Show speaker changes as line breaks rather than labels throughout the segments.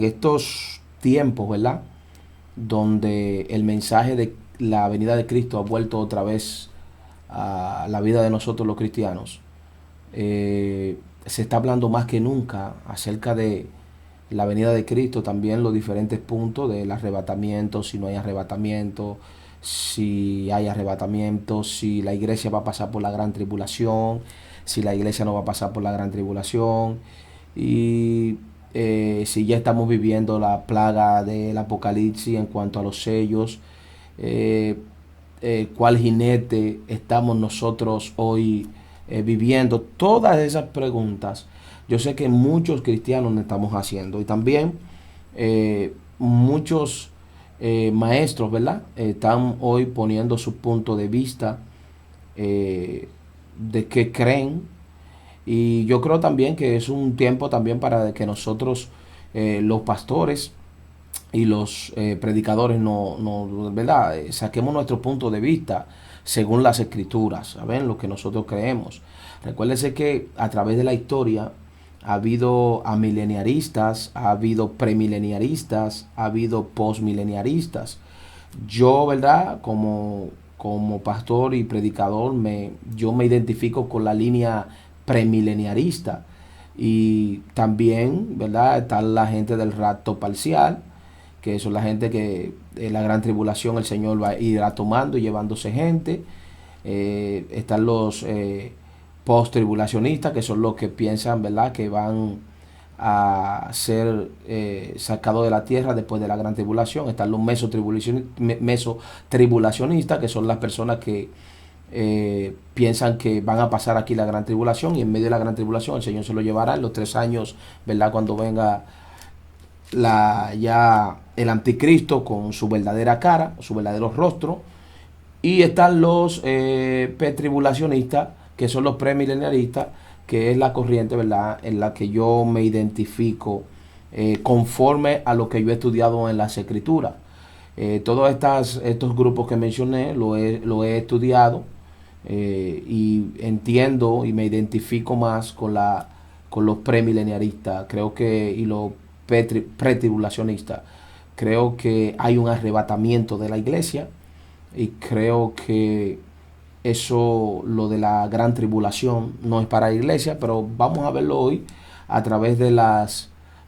Estos tiempos, ¿verdad? Donde el mensaje de la venida de Cristo ha vuelto otra vez a la vida de nosotros los cristianos. Se está hablando más que nunca acerca de la venida de Cristo, también los diferentes puntos del arrebatamiento, si no hay arrebatamiento, si hay arrebatamiento, si la iglesia va a pasar por la gran tribulación, si la iglesia no va a pasar por la gran tribulación, y si ya estamos viviendo la plaga del apocalipsis en cuanto a los sellos, eh, cuál jinete estamos nosotros hoy viviendo. Todas esas preguntas yo sé que muchos cristianos nos estamos haciendo, y también muchos maestros, ¿verdad? Están hoy poniendo su punto de vista de qué creen. Y yo creo también que es un tiempo también para que nosotros, los pastores y los predicadores, ¿verdad? Saquemos nuestro punto de vista según las escrituras, ¿saben? Lo que nosotros creemos. Recuérdense que a través de la historia ha habido amileniaristas, ha habido premileniaristas, ha habido postmileniaristas. Yo, ¿verdad? Como pastor y predicador, yo me identifico con la línea premileniarista. Y también, ¿verdad? Está la gente del rapto parcial, que son la gente que en la gran tribulación el Señor va a ir tomando y llevándose gente. Están los post-tribulacionistas, que son los que piensan, ¿verdad?, que van a ser sacados de la tierra después de la gran tribulación. Están los mesotribulacionistas, que son las personas que piensan que van a pasar aquí la gran tribulación, y en medio de la gran tribulación el Señor se lo llevará en los 3 años, ¿verdad?, cuando venga ya el anticristo con su verdadera cara, su verdadero rostro. Y están los pretribulacionistas, que son los premileniaristas, que es la corriente, ¿verdad?, en la que yo me identifico conforme a lo que yo he estudiado en las escrituras. Todos estos grupos que mencioné lo he estudiado, y entiendo y me identifico más con los premileniaristas, creo que, y los pretribulacionistas. Creo que hay un arrebatamiento de la iglesia, y creo que eso, lo de la gran tribulación, no es para la iglesia, pero vamos a verlo hoy a través de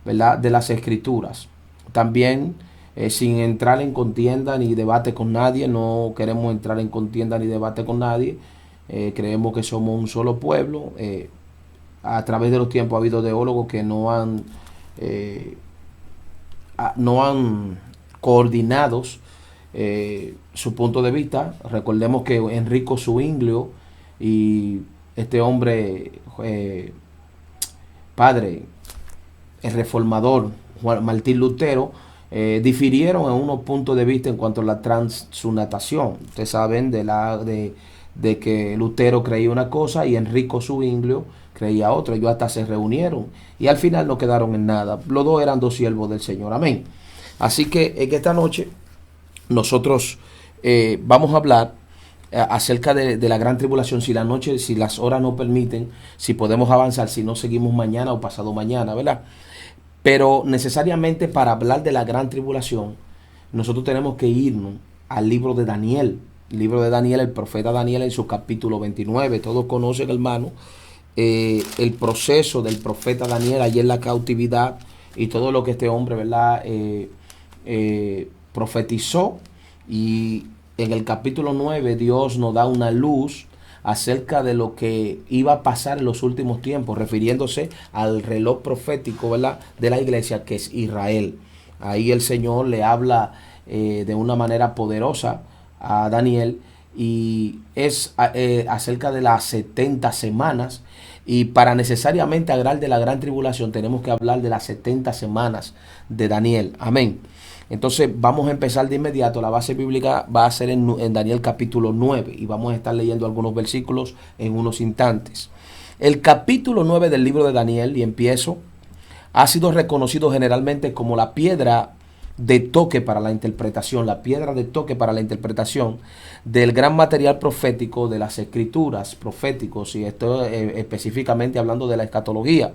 ¿verdad?, de las escrituras. También, sin entrar en contienda ni debate con nadie, no queremos entrar en contienda ni debate con nadie. Creemos que somos un solo pueblo. A través de los tiempos ha habido teólogos que eh, no han coordinados su punto de vista. Recordemos que Enrico Zwinglio y este hombre, padre, el reformador Juan Martín Lutero, difirieron en unos puntos de vista en cuanto a la transunatación. Ustedes saben de que Lutero creía una cosa y Enrico Zwinglio creía otra. Ellos hasta se reunieron y al final no quedaron en nada. Los dos eran dos siervos del Señor. Amén. Así que en esta noche nosotros vamos a hablar acerca de la gran tribulación. Si la noche, si las horas no permiten, si podemos avanzar, si no seguimos mañana o pasado mañana, ¿verdad? Pero necesariamente para hablar de la gran tribulación, nosotros tenemos que irnos al libro de Daniel. El libro de Daniel, el profeta Daniel, en su capítulo 29. Todos conocen, hermano, el proceso del profeta Daniel allí en la cautividad, y todo lo que este hombre, ¿verdad?, profetizó. Y en el capítulo 9 Dios nos da una luz acerca de lo que iba a pasar en los últimos tiempos, refiriéndose al reloj profético, ¿verdad?, de la iglesia, que es Israel. Ahí el Señor le habla de una manera poderosa a Daniel, y es acerca de las 70 semanas. Y para necesariamente hablar de la gran tribulación tenemos que hablar de las 70 semanas de Daniel. Amén. Entonces vamos a empezar de inmediato. La base bíblica va a ser en Daniel capítulo 9, y vamos a estar leyendo algunos versículos en unos instantes. El capítulo 9 del libro de Daniel, y empiezo, ha sido reconocido generalmente como la piedra de toque para la interpretación, la piedra de toque para la interpretación del gran material profético de las escrituras proféticos, y esto específicamente hablando de la escatología.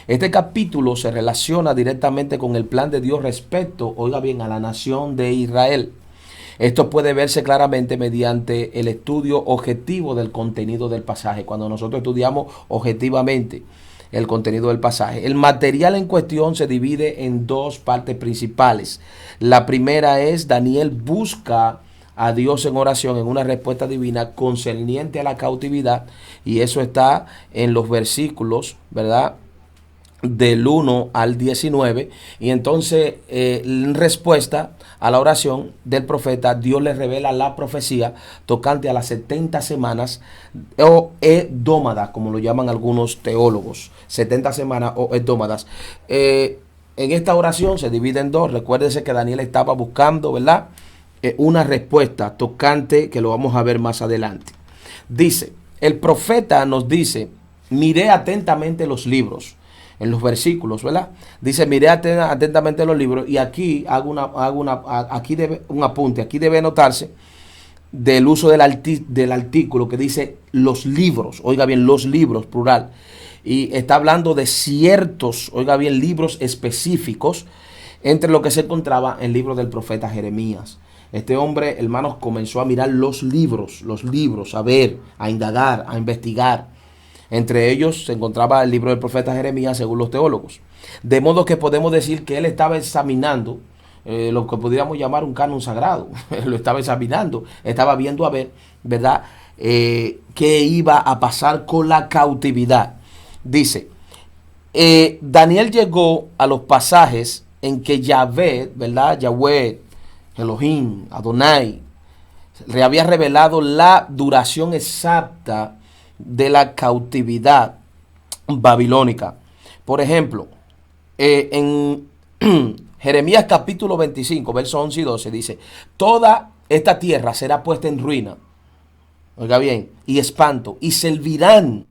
Este capítulo se relaciona directamente con el plan de Dios respecto, oiga bien, a la nación de Israel. Esto puede verse claramente mediante el estudio objetivo del contenido del pasaje. Cuando nosotros estudiamos objetivamente el contenido del pasaje, el material en cuestión se divide en dos partes principales. La primera es: Daniel busca a Dios en oración, en una respuesta divina concerniente a la cautividad, y eso está en los versículos, ¿verdad?, del 1 al 19. Y entonces, en respuesta a la oración del profeta, Dios le revela la profecía tocante a las 70 semanas o edómadas, como lo llaman algunos teólogos. 70 semanas o edómadas. En esta oración se divide en dos. Recuérdese que Daniel estaba buscando, ¿verdad?, una respuesta tocante, que lo vamos a ver más adelante. Dice, el profeta nos dice: miré atentamente los libros. En los versículos, ¿verdad? Dice: miré atentamente los libros. Y aquí hago un apunte. Aquí debe notarse del uso del artículo que dice los libros. Oiga bien, los libros, plural. Y está hablando de ciertos, oiga bien, libros específicos, entre lo que se encontraba en el libro del profeta Jeremías. Este hombre, hermanos, comenzó a mirar los libros, a ver, a indagar, a investigar. Entre ellos se encontraba el libro del profeta Jeremías, según los teólogos. De modo que podemos decir que él estaba examinando lo que podríamos llamar un canon sagrado. Lo estaba examinando, estaba viendo a ver, ¿verdad?, qué iba a pasar con la cautividad. Dice, Daniel llegó a los pasajes en que Yahvé, ¿verdad?, Yahweh, Elohim, Adonai, le había revelado la duración exacta de la cautividad babilónica. Por ejemplo, en Jeremías capítulo 25, versos 11 y 12 dice: toda esta tierra será puesta en ruina, oiga bien, y espanto, y servirán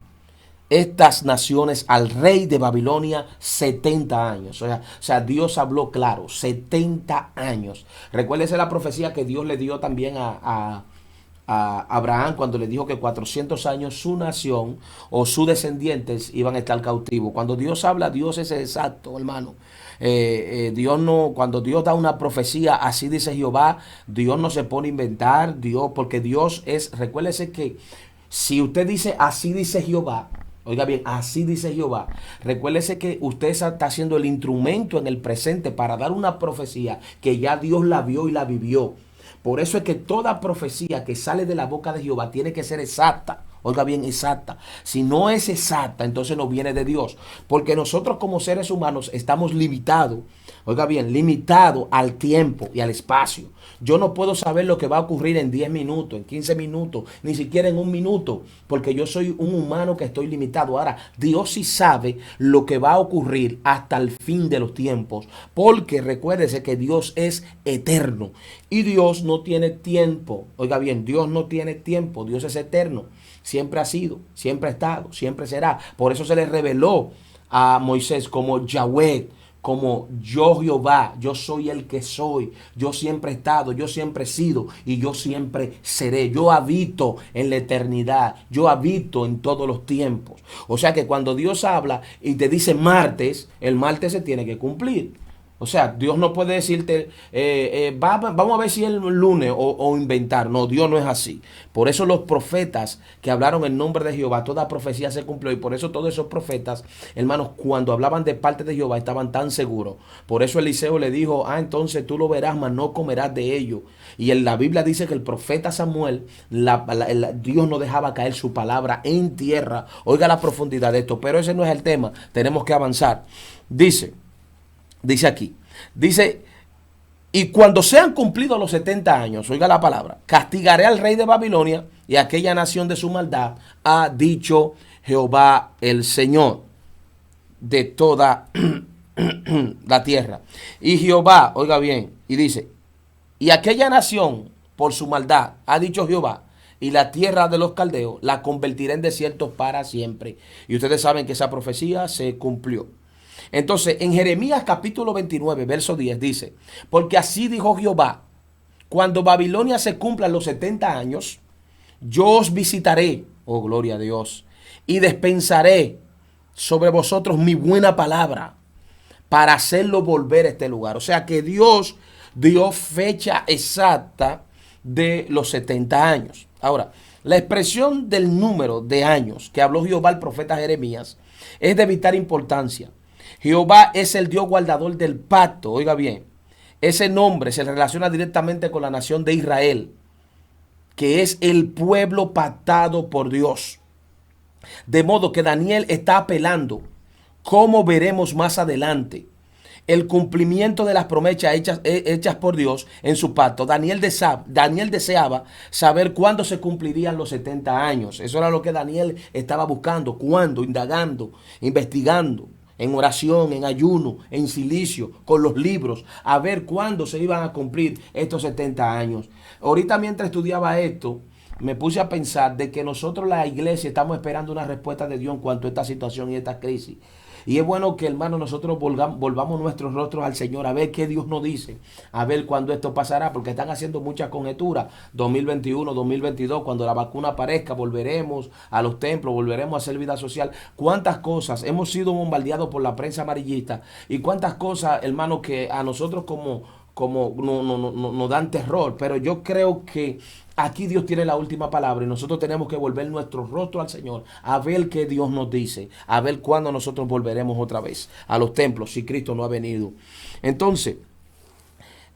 estas naciones al rey de Babilonia 70 años. O sea, Dios habló claro, 70 años. Recuérdese la profecía que Dios le dio también a Abraham, cuando le dijo que 400 años su nación o sus descendientes iban a estar cautivos. Cuando Dios habla, Dios es exacto, hermano. Dios no, cuando Dios da una profecía, así dice Jehová, Dios no se pone a inventar, Dios, porque Dios es, recuérdese que si usted dice así dice Jehová, oiga bien, así dice Jehová, recuérdese que usted está haciendo el instrumento en el presente para dar una profecía que ya Dios la vio y la vivió. Por eso es que toda profecía que sale de la boca de Jehová tiene que ser exacta. Oiga bien, exacta. Si no es exacta, entonces no viene de Dios. Porque nosotros como seres humanos estamos limitados, oiga bien, limitados al tiempo y al espacio. Yo no puedo saber lo que va a ocurrir en 10 minutos, en 15 minutos, ni siquiera en un minuto, porque yo soy un humano que estoy limitado. Ahora, Dios sí sabe lo que va a ocurrir hasta el fin de los tiempos, porque recuérdese que Dios es eterno y Dios no tiene tiempo. Oiga bien, Dios no tiene tiempo, Dios es eterno. Siempre ha sido, siempre ha estado, siempre será. Por eso se le reveló a Moisés como Yahweh, como yo Jehová, yo soy el que soy, yo siempre he estado, yo siempre he sido y yo siempre seré. Yo habito en la eternidad, yo habito en todos los tiempos. O sea que cuando Dios habla y te dice martes, el martes se tiene que cumplir. O sea, Dios no puede decirte, vamos a ver si es el lunes o inventar. No, Dios no es así. Por eso los profetas que hablaron en nombre de Jehová, toda profecía se cumplió. Y por eso todos esos profetas, hermanos, cuando hablaban de parte de Jehová, estaban tan seguros. Por eso Eliseo le dijo, entonces tú lo verás, mas no comerás de ello. Y en la Biblia dice que el profeta Samuel, Dios no dejaba caer su palabra en tierra. Oiga la profundidad de esto, pero ese no es el tema. Tenemos que avanzar. Dice aquí, y cuando sean cumplidos los 70 años, oiga la palabra, castigaré al rey de Babilonia y a aquella nación de su maldad, ha dicho Jehová el Señor de toda la tierra. Y Jehová, oiga bien, y dice, y aquella nación por su maldad, ha dicho Jehová, y la tierra de los caldeos la convertiré en desierto para siempre. Y ustedes saben que esa profecía se cumplió. Entonces, en Jeremías capítulo 29, verso 10 dice, porque así dijo Jehová, cuando Babilonia se cumplan los 70 años, yo os visitaré, oh gloria a Dios, y dispensaré sobre vosotros mi buena palabra para hacerlo volver a este lugar. O sea que Dios dio fecha exacta de los 70 años. Ahora, la expresión del número de años que habló Jehová al profeta Jeremías es de vital importancia. Jehová es el Dios guardador del pacto. Oiga bien, ese nombre se relaciona directamente con la nación de Israel, que es el pueblo pactado por Dios. De modo que Daniel está apelando, como veremos más adelante, el cumplimiento de las promesas hechas por Dios en su pacto. Daniel deseaba saber cuándo se cumplirían los 70 años. Eso era lo que Daniel estaba buscando, cuándo, indagando, investigando, en oración, en ayuno, en silicio, con los libros, a ver cuándo se iban a cumplir estos 70 años. Ahorita mientras estudiaba esto, me puse a pensar de que nosotros la iglesia estamos esperando una respuesta de Dios en cuanto a esta situación y esta crisis. Y es bueno que, hermano, nosotros volvamos nuestros rostros al Señor a ver qué Dios nos dice, a ver cuándo esto pasará, porque están haciendo muchas conjeturas. 2021, 2022, cuando la vacuna aparezca, volveremos a los templos, volveremos a hacer vida social. Cuántas cosas hemos sido bombardeados por la prensa amarillista y cuántas cosas, hermano, que a nosotros como nos dan terror. Pero yo creo que aquí Dios tiene la última palabra y nosotros tenemos que volver nuestro rostro al Señor a ver qué Dios nos dice, a ver cuándo nosotros volveremos otra vez a los templos si Cristo no ha venido. Entonces,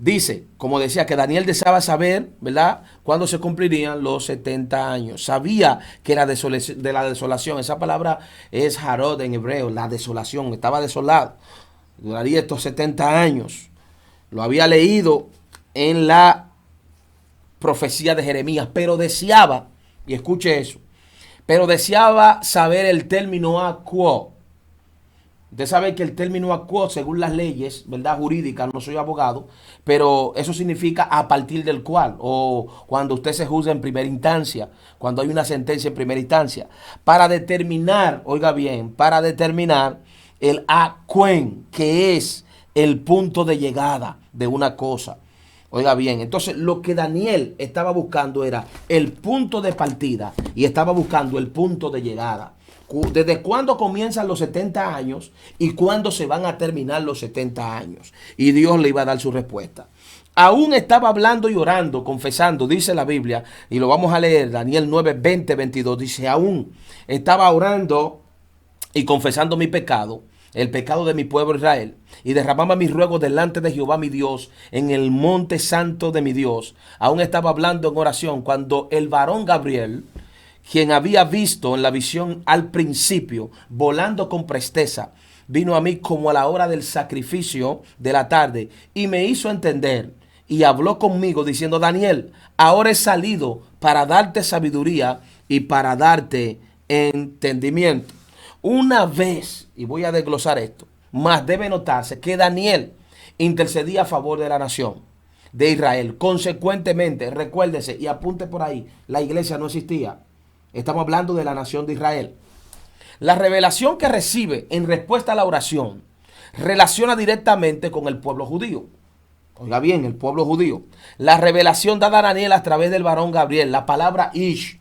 dice, como decía, que Daniel deseaba saber, ¿verdad?, cuándo se cumplirían los 70 años. Sabía que era de la desolación. Esa palabra es harod en hebreo, la desolación. Estaba desolado. Duraría estos 70 años. Lo había leído en la profecía de Jeremías, pero deseaba, y escuche eso, pero deseaba saber el término a quo. Usted sabe que el término a quo, según las leyes, ¿verdad?, jurídicas, no soy abogado, pero eso significa a partir del cual, o cuando usted se juzga en primera instancia, cuando hay una sentencia en primera instancia, para determinar, oiga bien, para determinar el a quen, que es el punto de llegada de una cosa. Oiga bien, entonces lo que Daniel estaba buscando era el punto de partida y estaba buscando el punto de llegada. ¿Desde cuándo comienzan los 70 años y cuándo se van a terminar los 70 años? Y Dios le iba a dar su respuesta. Aún estaba hablando y orando, confesando, dice la Biblia, y lo vamos a leer, Daniel 9, 20, 22, dice, aún estaba orando y confesando mi pecado, el pecado de mi pueblo Israel, y derramaba mis ruegos delante de Jehová mi Dios en el monte santo de mi Dios. Aún estaba hablando en oración cuando el varón Gabriel, quien había visto en la visión al principio, volando con presteza, vino a mí como a la hora del sacrificio de la tarde y me hizo entender y habló conmigo diciendo, Daniel, ahora he salido para darte sabiduría y para darte entendimiento. Una vez, y voy a desglosar esto, más debe notarse que Daniel intercedía a favor de la nación de Israel. Consecuentemente, recuérdese y apunte por ahí, la iglesia no existía. Estamos hablando de la nación de Israel. La revelación que recibe en respuesta a la oración relaciona directamente con el pueblo judío. Oiga bien, el pueblo judío. La revelación dada a Daniel a través del varón Gabriel, la palabra Ish,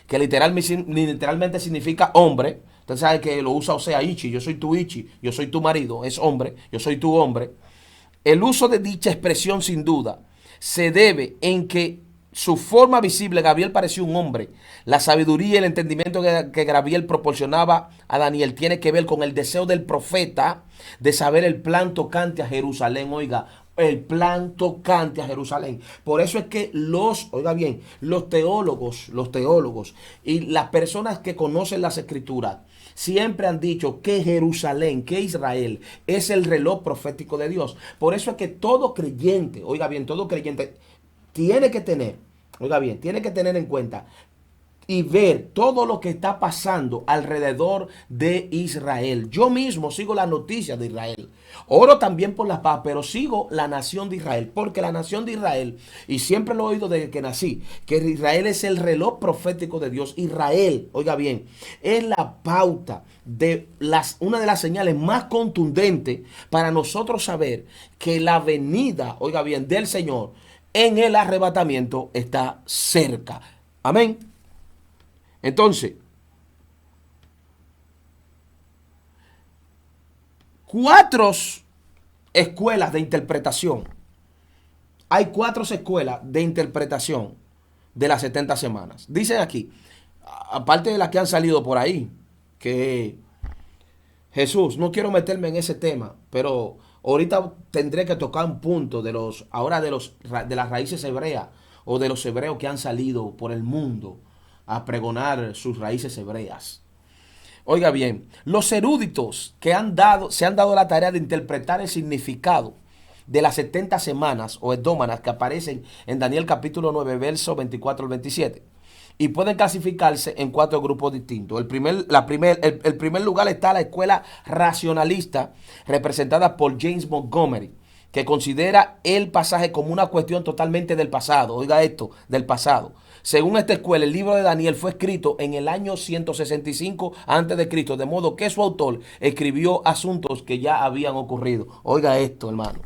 que literalmente significa hombre. Usted sabe que lo usa Osea, Ichi, yo soy tu Ichi, yo soy tu marido, es hombre, yo soy tu hombre. El uso de dicha expresión sin duda se debe en que su forma visible, Gabriel parecía un hombre. La sabiduría y el entendimiento que Gabriel proporcionaba a Daniel tiene que ver con el deseo del profeta de saber el plan tocante a Jerusalén. Oiga, el plan tocante a Jerusalén. Por eso es que oiga bien, los teólogos y las personas que conocen las escrituras siempre han dicho que Jerusalén, que Israel es el reloj profético de Dios. Por eso es que todo creyente, oiga bien, todo creyente tiene que tener, oiga bien, tiene que tener en cuenta y ver todo lo que está pasando alrededor de Israel. Yo mismo sigo la noticia de Israel. Oro también por la paz, pero sigo la nación de Israel, porque la nación de Israel, y siempre lo he oído desde que nací, que Israel es el reloj profético de Dios. Israel, oiga bien, es la pauta de una de las señales más contundentes para nosotros saber que la venida, oiga bien, del Señor en el arrebatamiento está cerca. Amén. Entonces, 4 escuelas de interpretación. Hay 4 escuelas de interpretación de las 70 semanas. Dicen aquí, aparte de las que han salido por ahí, que Jesús, no quiero meterme en ese tema, pero ahorita tendré que tocar un punto de las raíces hebreas o de los hebreos que han salido por el mundo a pregonar sus raíces hebreas. Oiga bien, los eruditos se han dado la tarea de interpretar el significado de las 70 semanas o edómanas que aparecen en Daniel capítulo 9, versos 24 al 27. Y pueden clasificarse en 4 grupos distintos. El primer lugar está la escuela racionalista, representada por James Montgomery, que considera el pasaje como una cuestión totalmente del pasado. Oiga esto, del pasado. Según esta escuela, el libro de Daniel fue escrito en el año 165 a.C., de modo que su autor escribió asuntos que ya habían ocurrido. Oiga esto, hermano.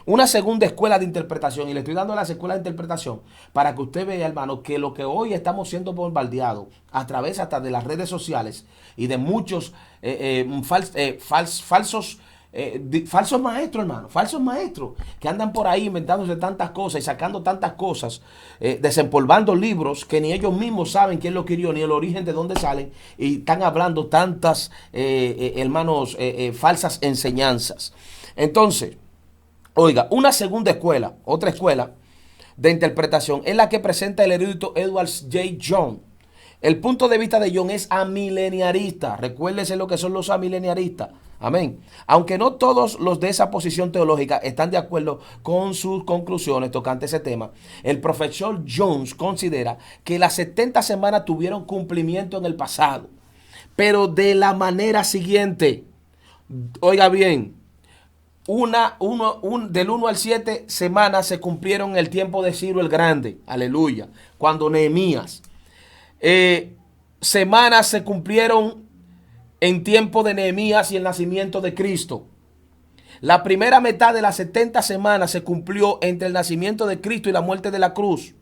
Una segunda escuela de interpretación, y le estoy dando las escuelas de interpretación para que usted vea, hermano, que lo que hoy estamos siendo bombardeados a través hasta de las redes sociales y de muchos falsos maestros, hermano, falsos maestros que andan por ahí inventándose tantas cosas y sacando tantas cosas, desempolvando libros que ni ellos mismos saben quién lo escribió ni el origen de dónde salen, y están hablando tantas, hermanos, falsas enseñanzas. Entonces, oiga, una segunda escuela, otra escuela de interpretación es la que presenta el erudito Edward J. Young. El punto de vista de Young es amileniarista. Recuérdese lo que son los amileniaristas. Amén. Aunque no todos los de esa posición teológica están de acuerdo con sus conclusiones tocante ese tema, el profesor Jones considera que las 70 semanas tuvieron cumplimiento en el pasado, pero de la manera siguiente. Oiga bien, del 1 al 7 semanas se cumplieron en el tiempo de Ciro el Grande, aleluya, cuando Nehemías. Semanas se cumplieron en tiempo de Nehemías y el nacimiento de Cristo. La primera mitad de las 70 semanas se cumplió entre el nacimiento de Cristo y la muerte de la cruz.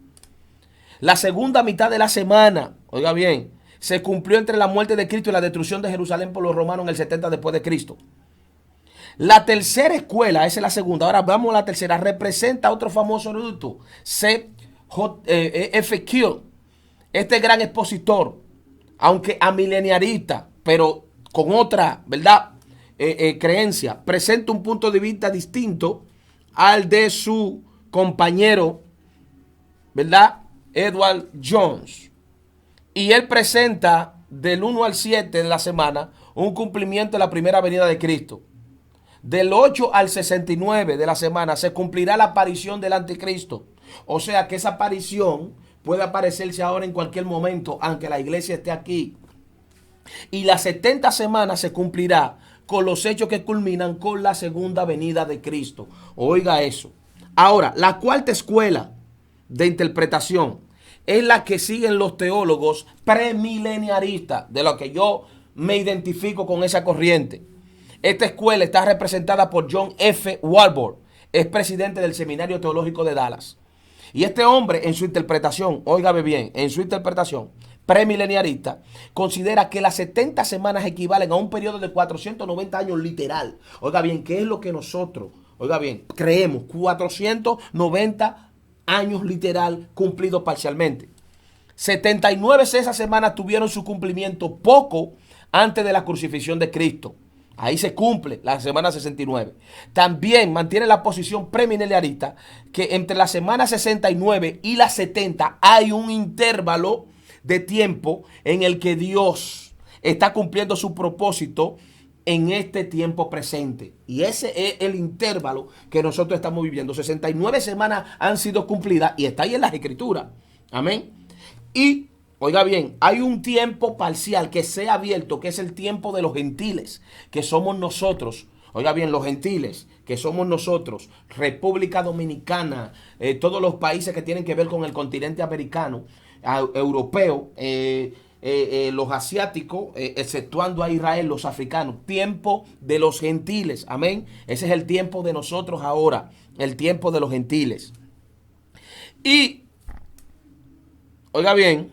La segunda mitad de la semana, oiga bien, se cumplió entre la muerte de Cristo y la destrucción de Jerusalén por los romanos en el 70 después de Cristo. La tercera escuela, esa es la segunda. Ahora vamos a la tercera. Representa a otro famoso erudito, F. Kiel. Este gran expositor, aunque amileniarista, pero con otra, ¿verdad? Creencia, presenta un punto de vista distinto al de su compañero, ¿verdad? Edward Jones. Y él presenta del 1 al 7 de la semana un cumplimiento de la primera venida de Cristo. Del 8 al 69 de la semana se cumplirá la aparición del anticristo. O sea que esa aparición puede aparecerse ahora en cualquier momento, aunque la iglesia esté aquí. Y las 70 semanas se cumplirá con los hechos que culminan con la segunda venida de Cristo. Oiga eso. Ahora, la cuarta escuela de interpretación es la que siguen los teólogos premileniaristas, de lo que yo me identifico con esa corriente. Esta escuela está representada por John F. Walvoord, es presidente del Seminario Teológico de Dallas. Y este hombre, en su interpretación, óigame bien, en su interpretación premileniarista, considera que las 70 semanas equivalen a un periodo de 490 años literal. Oiga bien, ¿qué es lo que nosotros, oiga bien, creemos? 490 años literal cumplidos parcialmente. 79 de esas semanas tuvieron su cumplimiento poco antes de la crucifixión de Cristo. Ahí se cumple la semana 69. También mantiene la posición premileniarista que entre la semana 69 y la 70 hay un intervalo de tiempo en el que Dios está cumpliendo su propósito en este tiempo presente. Y ese es el intervalo que nosotros estamos viviendo. 69 semanas han sido cumplidas y está ahí en las escrituras. Amén. Y oiga bien, hay un tiempo parcial que se ha abierto, que es el tiempo de los gentiles, que somos nosotros. Oiga bien, los gentiles, que somos nosotros, República Dominicana, todos los países que tienen que ver con el continente americano, europeo, los asiáticos, exceptuando a Israel, los africanos. Tiempo de los gentiles, amén. Ese es el tiempo de nosotros ahora, el tiempo de los gentiles. Y, oiga bien,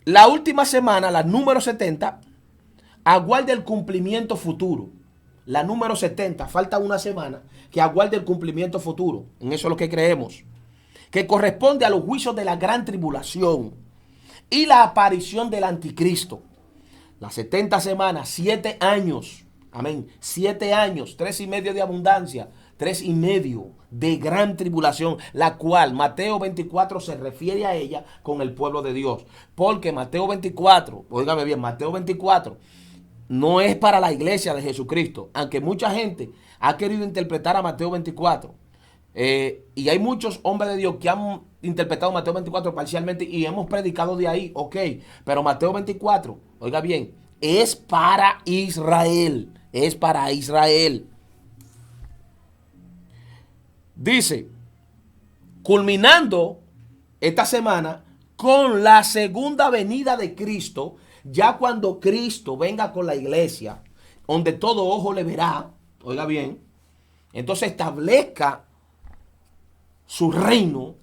la última semana, la número 70, aguarde el cumplimiento futuro. La número 70, falta una semana, que aguarde el cumplimiento futuro. En eso es lo que creemos. Que corresponde a los juicios de la gran tribulación y la aparición del anticristo. Las 70 semanas, 7 años. Amén. 7 años, 3,5 de abundancia, 3,5 de gran tribulación, la cual Mateo 24 se refiere a ella con el pueblo de Dios. Porque Mateo 24, óigame bien, Mateo 24 no es para la iglesia de Jesucristo, aunque mucha gente ha querido interpretar a Mateo 24. Y hay muchos hombres de Dios que han interpretado Mateo 24 parcialmente y hemos predicado de ahí, ok. Pero Mateo 24, oiga bien, es para Israel. Es para Israel. Dice, culminando esta semana con la segunda venida de Cristo, ya cuando Cristo venga con la iglesia, donde todo ojo le verá, oiga bien, entonces establezca su reino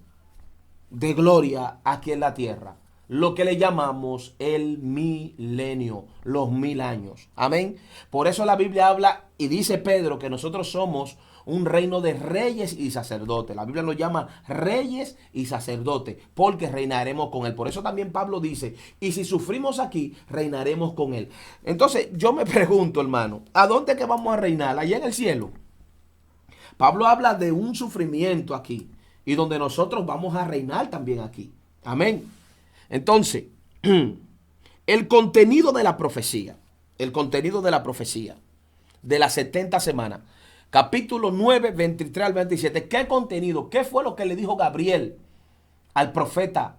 de gloria aquí en la tierra, lo que le llamamos el milenio, los 1000 años. Amén. Por eso la Biblia habla y dice Pedro que nosotros somos un reino de reyes y sacerdotes. La Biblia nos llama reyes y sacerdotes porque reinaremos con él. Por eso también Pablo dice, y si sufrimos aquí, reinaremos con él. Entonces yo me pregunto, hermano, ¿a dónde es que vamos a reinar? ¿Allá en el cielo? Pablo habla de un sufrimiento aquí y donde nosotros vamos a reinar también aquí. Amén. Entonces, el contenido de la profecía, de las 70 semanas, capítulo 9, 23 al 27, ¿qué contenido? ¿Qué fue lo que le dijo Gabriel al profeta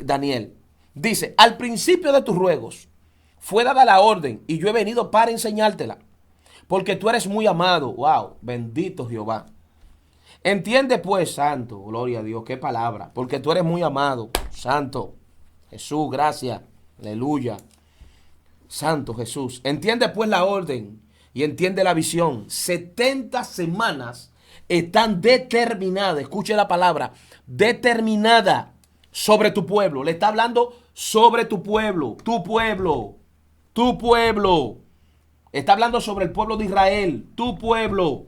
Daniel? Dice, al principio de tus ruegos fue dada la orden y yo he venido para enseñártela, porque tú eres muy amado. Wow, bendito Jehová. Entiende pues, santo, gloria a Dios, qué palabra, porque tú eres muy amado, santo. Jesús, gracias, aleluya. Santo Jesús. Entiende pues la orden y entiende la visión. 70 semanas están determinadas, escuche la palabra, determinada sobre tu pueblo. Le está hablando sobre tu pueblo, tu pueblo, tu pueblo. Está hablando sobre el pueblo de Israel, tu pueblo.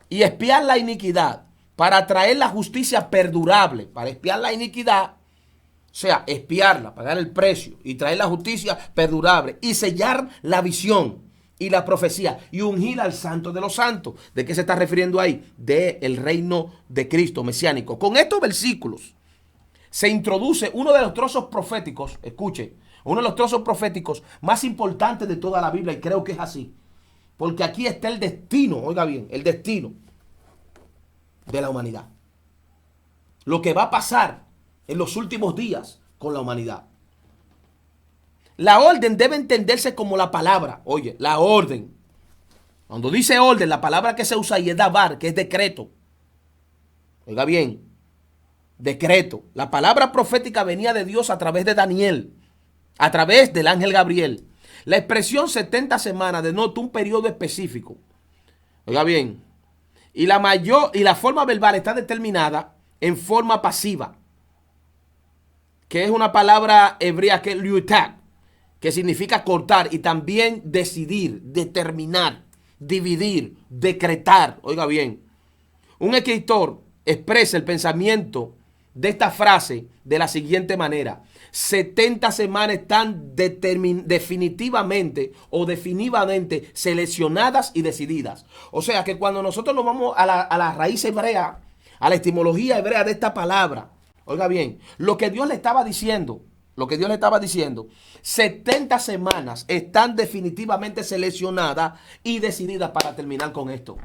Y espiar la iniquidad para traer la justicia perdurable, para espiar la iniquidad. O sea, espiarla, pagar el precio y traer la justicia perdurable y sellar la visión y la profecía y ungir al santo de los santos. ¿De qué se está refiriendo ahí? Del reino de Cristo mesiánico. Con estos versículos se introduce uno de los trozos proféticos, escuche, uno de los trozos proféticos más importantes de toda la Biblia y creo que es así. Porque aquí está el destino, oiga bien, el destino de la humanidad. Lo que va a pasar en los últimos días con la humanidad. La orden debe entenderse como la palabra. Oye, la orden. Cuando dice orden, la palabra que se usa ahí es dabar, que es decreto. Oiga bien, decreto. La palabra profética venía de Dios a través de Daniel, a través del ángel Gabriel. La expresión 70 semanas denota un periodo específico. Oiga bien, y la forma verbal está determinada en forma pasiva, que es una palabra hebrea que es liutak, que significa cortar y también decidir, determinar, dividir, decretar. Oiga bien, un escritor expresa el pensamiento de esta frase de la siguiente manera: 70 semanas están definitivamente seleccionadas y decididas. O sea que cuando nosotros nos vamos a la raíz hebrea, a la etimología hebrea de esta palabra, oiga bien, lo que Dios le estaba diciendo, 70 semanas están definitivamente seleccionadas y decididas para terminar con esto.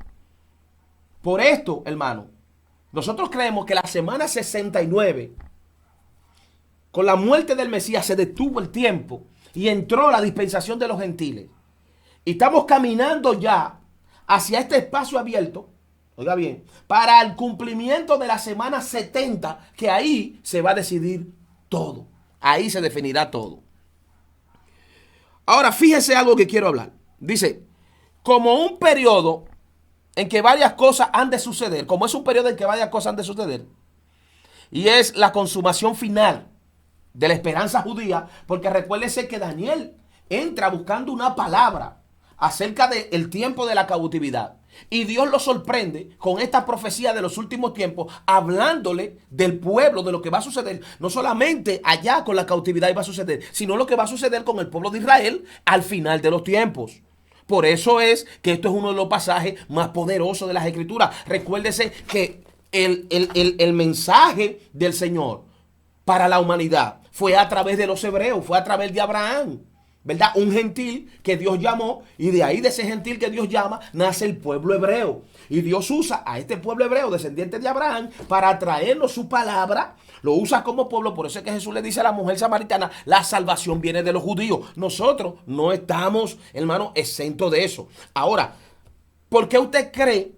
Por esto, hermano, nosotros creemos que la semana 69, con la muerte del Mesías, se detuvo el tiempo y entró la dispensación de los gentiles. Y estamos caminando ya hacia este espacio abierto, oiga bien, para el cumplimiento de la semana 70, que ahí se va a decidir todo. Ahí se definirá todo. Ahora, fíjese algo que quiero hablar. Dice, como un periodo en que varias cosas han de suceder, como es un periodo en que varias cosas han de suceder, y es la consumación final de la esperanza judía, porque recuérdese que Daniel entra buscando una palabra acerca del tiempo de la cautividad. Y Dios lo sorprende con esta profecía de los últimos tiempos, hablándole del pueblo, de lo que va a suceder, no solamente allá con la cautividad iba a suceder, sino lo que va a suceder con el pueblo de Israel al final de los tiempos. Por eso es que esto es uno de los pasajes más poderosos de las Escrituras. Recuérdese que el mensaje del Señor para la humanidad fue a través de los hebreos, fue a través de Abraham, ¿verdad? Un gentil que Dios llamó, y de ahí, de ese gentil que Dios llama, nace el pueblo hebreo. Y Dios usa a este pueblo hebreo, descendiente de Abraham, para traernos su palabra. Lo usa como pueblo. Por eso es que Jesús le dice a la mujer samaritana, la salvación viene de los judíos. Nosotros no estamos, hermano, exentos de eso. Ahora, ¿por qué usted cree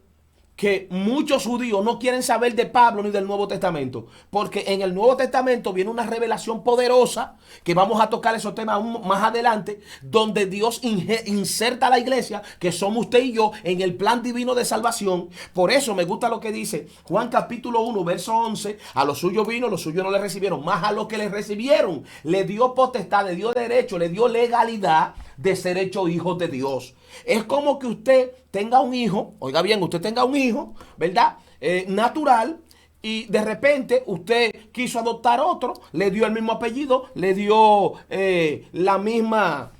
que muchos judíos no quieren saber de Pablo ni del Nuevo Testamento? Porque en el Nuevo Testamento viene una revelación poderosa, que vamos a tocar esos temas aún más adelante, donde Dios inserta a la iglesia, que somos usted y yo, en el plan divino de salvación. Por eso me gusta lo que dice Juan capítulo 1, verso 11, a los suyos vino, los suyos no le recibieron, más a los que le recibieron le dio potestad, le dio derecho, le dio legalidad de ser hechos hijos de Dios. Es como que usted tenga un hijo, oiga bien, usted tenga un hijo, ¿verdad? Natural, y de repente usted quiso adoptar otro, le dio el mismo apellido, le dio la misma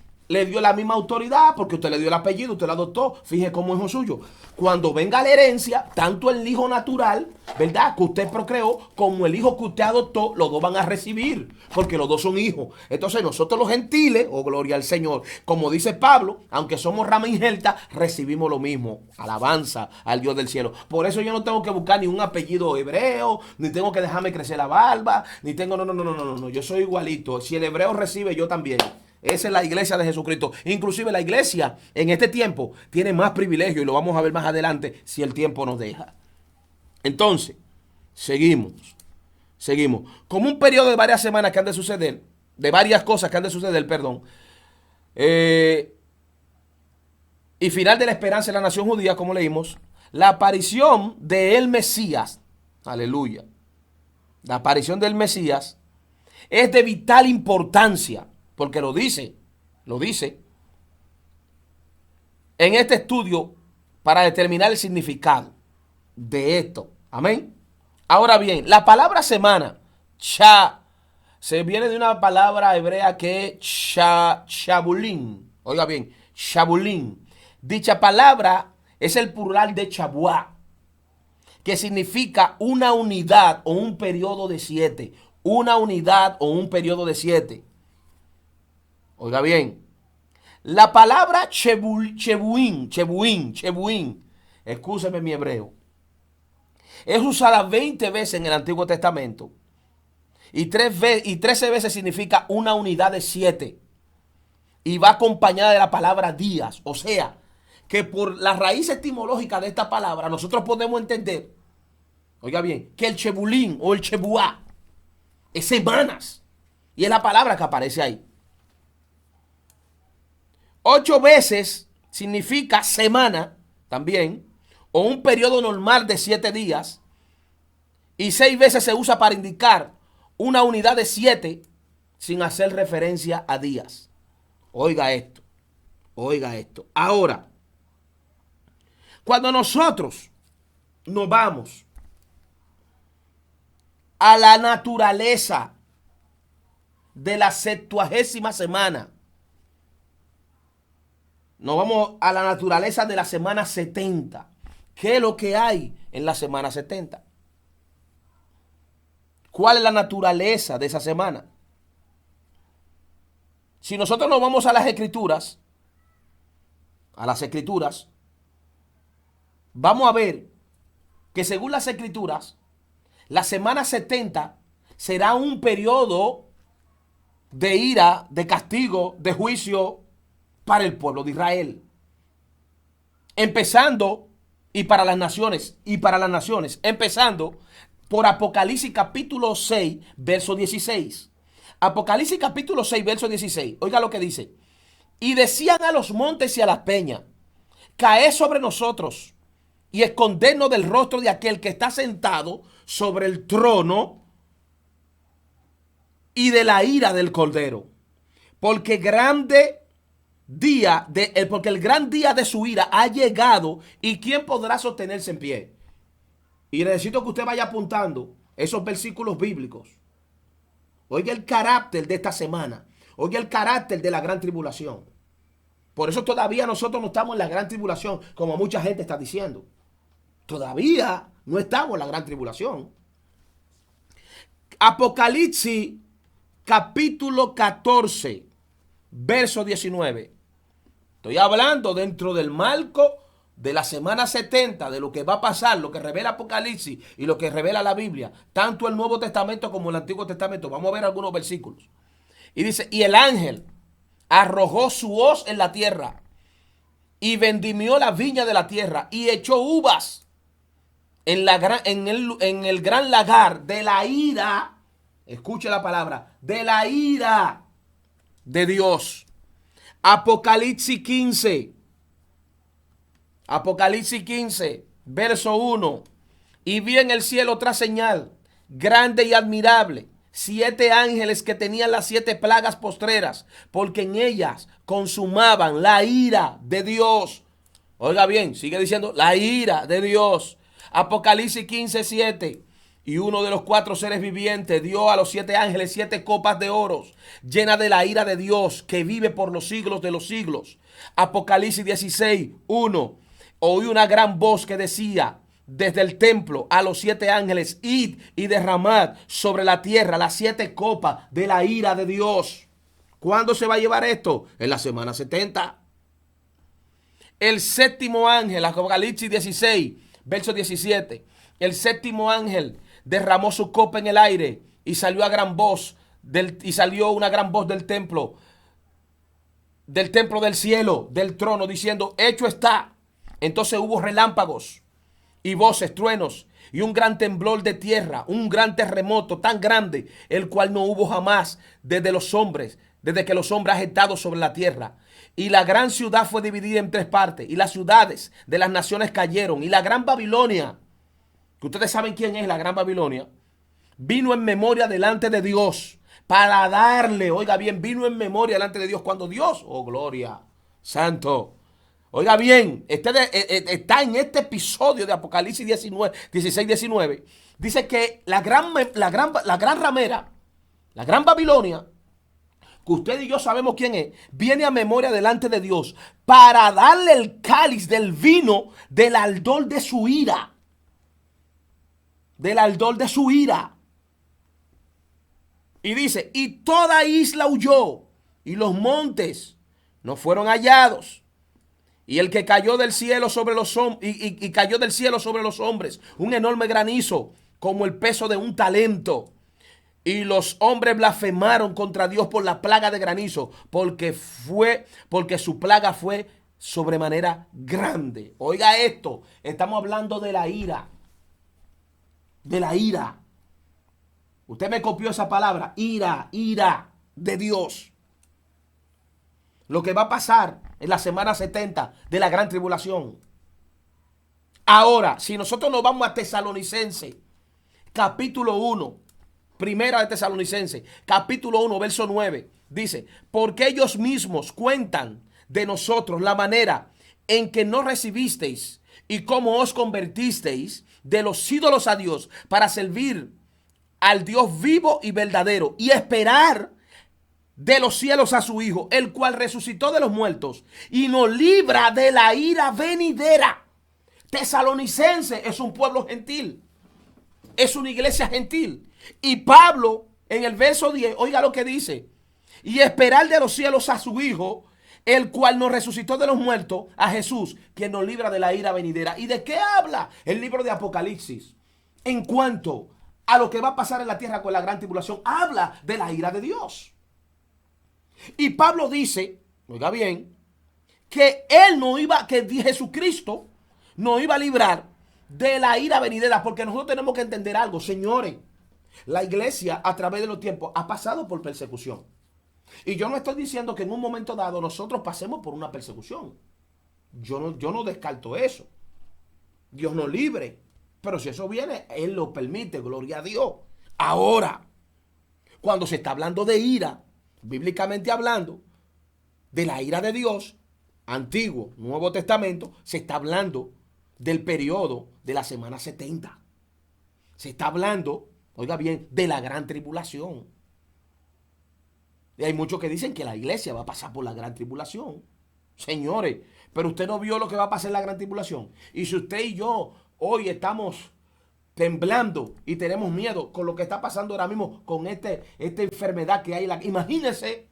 autoridad, porque usted le dio el apellido, usted lo adoptó, fíjese cómo es hijo suyo. Cuando venga la herencia, tanto el hijo natural, ¿verdad?, que usted procreó, como el hijo que usted adoptó, los dos van a recibir, porque los dos son hijos. Entonces nosotros los gentiles, oh gloria al Señor, como dice Pablo, aunque somos rama injerta, recibimos lo mismo. Alabanza al Dios del cielo. Por eso yo no tengo que buscar ni un apellido hebreo, ni tengo que dejarme crecer la barba, ni tengo, no, yo soy igualito. Si el hebreo recibe, yo también. Esa es la iglesia de Jesucristo. Inclusive la iglesia en este tiempo tiene más privilegio, y lo vamos a ver más adelante si el tiempo nos deja. Entonces, seguimos. Como un periodo de varias semanas que han de suceder, de varias cosas que han de suceder, perdón. Y final de la esperanza de la nación judía, como leímos, la aparición del Mesías, aleluya, la aparición del Mesías es de vital importancia, porque lo dice en este estudio para determinar el significado de esto. Amén. Ahora bien, la palabra semana, se viene de una palabra hebrea que es shabulín. Oiga bien, shabulín. Dicha palabra es el plural de chabuá, que significa una unidad o un periodo de 7. Una unidad o un periodo de 7. Oiga bien, la palabra chebuín, excúseme mi hebreo, es usada 20 veces en el Antiguo Testamento, y 13 veces significa una unidad de 7, y va acompañada de la palabra días. O sea, que por la raíz etimológica de esta palabra nosotros podemos entender, oiga bien, que el chebulín o el chebuá es semanas, y es la palabra que aparece ahí. 8 veces significa semana también, o un periodo normal de 7 días. Y 6 veces se usa para indicar una unidad de 7 sin hacer referencia a días. Oiga esto. Ahora, cuando nosotros nos vamos a la naturaleza de la 70ª semana, nos vamos a la naturaleza de la semana 70. ¿Qué es lo que hay en la semana 70? ¿Cuál es la naturaleza de esa semana? Si nosotros nos vamos a las escrituras, vamos a ver que según las escrituras, la semana 70 será un periodo de ira, de castigo, de juicio para el pueblo de Israel. Empezando, y para las naciones, empezando por Apocalipsis capítulo 6, verso 16. Apocalipsis capítulo 6, verso 16. Oiga lo que dice. Y decían a los montes y a las peñas, caed sobre nosotros y escondernos del rostro de aquel que está sentado sobre el trono y de la ira del Cordero. Porque grande porque el gran día de su ira ha llegado, y ¿quién podrá sostenerse en pie? Y necesito que usted vaya apuntando esos versículos bíblicos. Oiga el carácter de esta semana. Oiga el carácter de la gran tribulación. Por eso todavía nosotros no estamos en la gran tribulación, como mucha gente está diciendo. Todavía no estamos en la gran tribulación. Apocalipsis capítulo 14, verso 19. Estoy hablando dentro del marco de la semana 70, de lo que va a pasar, lo que revela Apocalipsis y lo que revela la Biblia, tanto el Nuevo Testamento como el Antiguo Testamento. Vamos a ver algunos versículos. Y dice, y el ángel arrojó su hoz en la tierra y vendimió la viña de la tierra y echó uvas en el gran lagar de la ira. Escuche la palabra, de la ira de Dios. Apocalipsis 15. Apocalipsis 15, verso 1. Y vi en el cielo otra señal, grande y admirable, 7 ángeles que tenían las 7 plagas postreras, porque en ellas consumaban la ira de Dios. Oiga bien, sigue diciendo, la ira de Dios. Apocalipsis 15, 7. Y uno de los 4 seres vivientes dio a los 7 ángeles 7 copas de oro, llenas de la ira de Dios, que vive por los siglos de los siglos. Apocalipsis 16, 1. Oí una gran voz que decía desde el templo a los 7 ángeles, id y derramad sobre la tierra las 7 copas de la ira de Dios. ¿Cuándo se va a llevar esto? En la semana 70. El séptimo ángel, Apocalipsis 16, verso 17. El séptimo ángel derramó su copa en el aire y salió una gran voz del templo del cielo, del trono, diciendo, hecho está. Entonces hubo relámpagos y voces, truenos y un gran temblor de tierra, un gran terremoto tan grande, el cual no hubo jamás desde que los hombres han estado sobre la tierra. Y la gran ciudad fue dividida en 3 partes, y las ciudades de las naciones cayeron, y la gran Babilonia, que ustedes saben quién es la gran Babilonia, vino en memoria delante de Dios para darle, oiga bien, vino en memoria delante de Dios cuando Dios, oh gloria, santo. Oiga bien, está en este episodio de Apocalipsis 16, 19. Dice que la gran ramera, la gran Babilonia, que usted y yo sabemos quién es, viene a memoria delante de Dios para darle el cáliz del vino del ardor de su ira. Del ardor de su ira. Y dice, y toda isla huyó, y los montes no fueron hallados. Y el que cayó del cielo sobre cayó del cielo sobre los hombres un enorme granizo, como el peso de un talento. Y los hombres blasfemaron contra Dios por la plaga de granizo, porque su plaga fue sobremanera grande. Oiga esto, estamos hablando de la ira. De la ira. Usted me copió esa palabra, ira de Dios. Lo que va a pasar en la semana 70 de la gran tribulación. Ahora, si nosotros nos vamos a Tesalonicenses, capítulo 1, primera de Tesalonicenses, capítulo 1, verso 9, dice, porque ellos mismos cuentan de nosotros la manera en que no recibisteis y cómo os convertisteis de los ídolos a Dios para servir al Dios vivo y verdadero y esperar de los cielos a su Hijo, el cual resucitó de los muertos y nos libra de la ira venidera. Tesalonicense es un pueblo gentil, es una iglesia gentil. Y Pablo en el verso 10, oiga lo que dice, y esperar de los cielos a su Hijo, el cual nos resucitó de los muertos, a Jesús, quien nos libra de la ira venidera. ¿Y de qué habla el libro de Apocalipsis? En cuanto a lo que va a pasar en la tierra con la gran tribulación, habla de la ira de Dios. Y Pablo dice, oiga bien, que Jesucristo no iba a librar de la ira venidera, porque nosotros tenemos que entender algo, señores. La iglesia a través de los tiempos ha pasado por persecución. Y yo no estoy diciendo que en un momento dado nosotros pasemos por una persecución. Yo no descarto eso. Dios nos libre. Pero si eso viene, Él lo permite, gloria a Dios. Ahora, cuando se está hablando de ira, bíblicamente hablando, de la ira de Dios, Antiguo, Nuevo Testamento, se está hablando del periodo de la semana 70. Se está hablando, oiga bien, de la gran tribulación. Y hay muchos que dicen que la iglesia va a pasar por la gran tribulación. Señores, pero usted no vio lo que va a pasar en la gran tribulación. Y si usted y yo hoy estamos temblando y tenemos miedo con lo que está pasando ahora mismo con esta enfermedad que hay, imagínense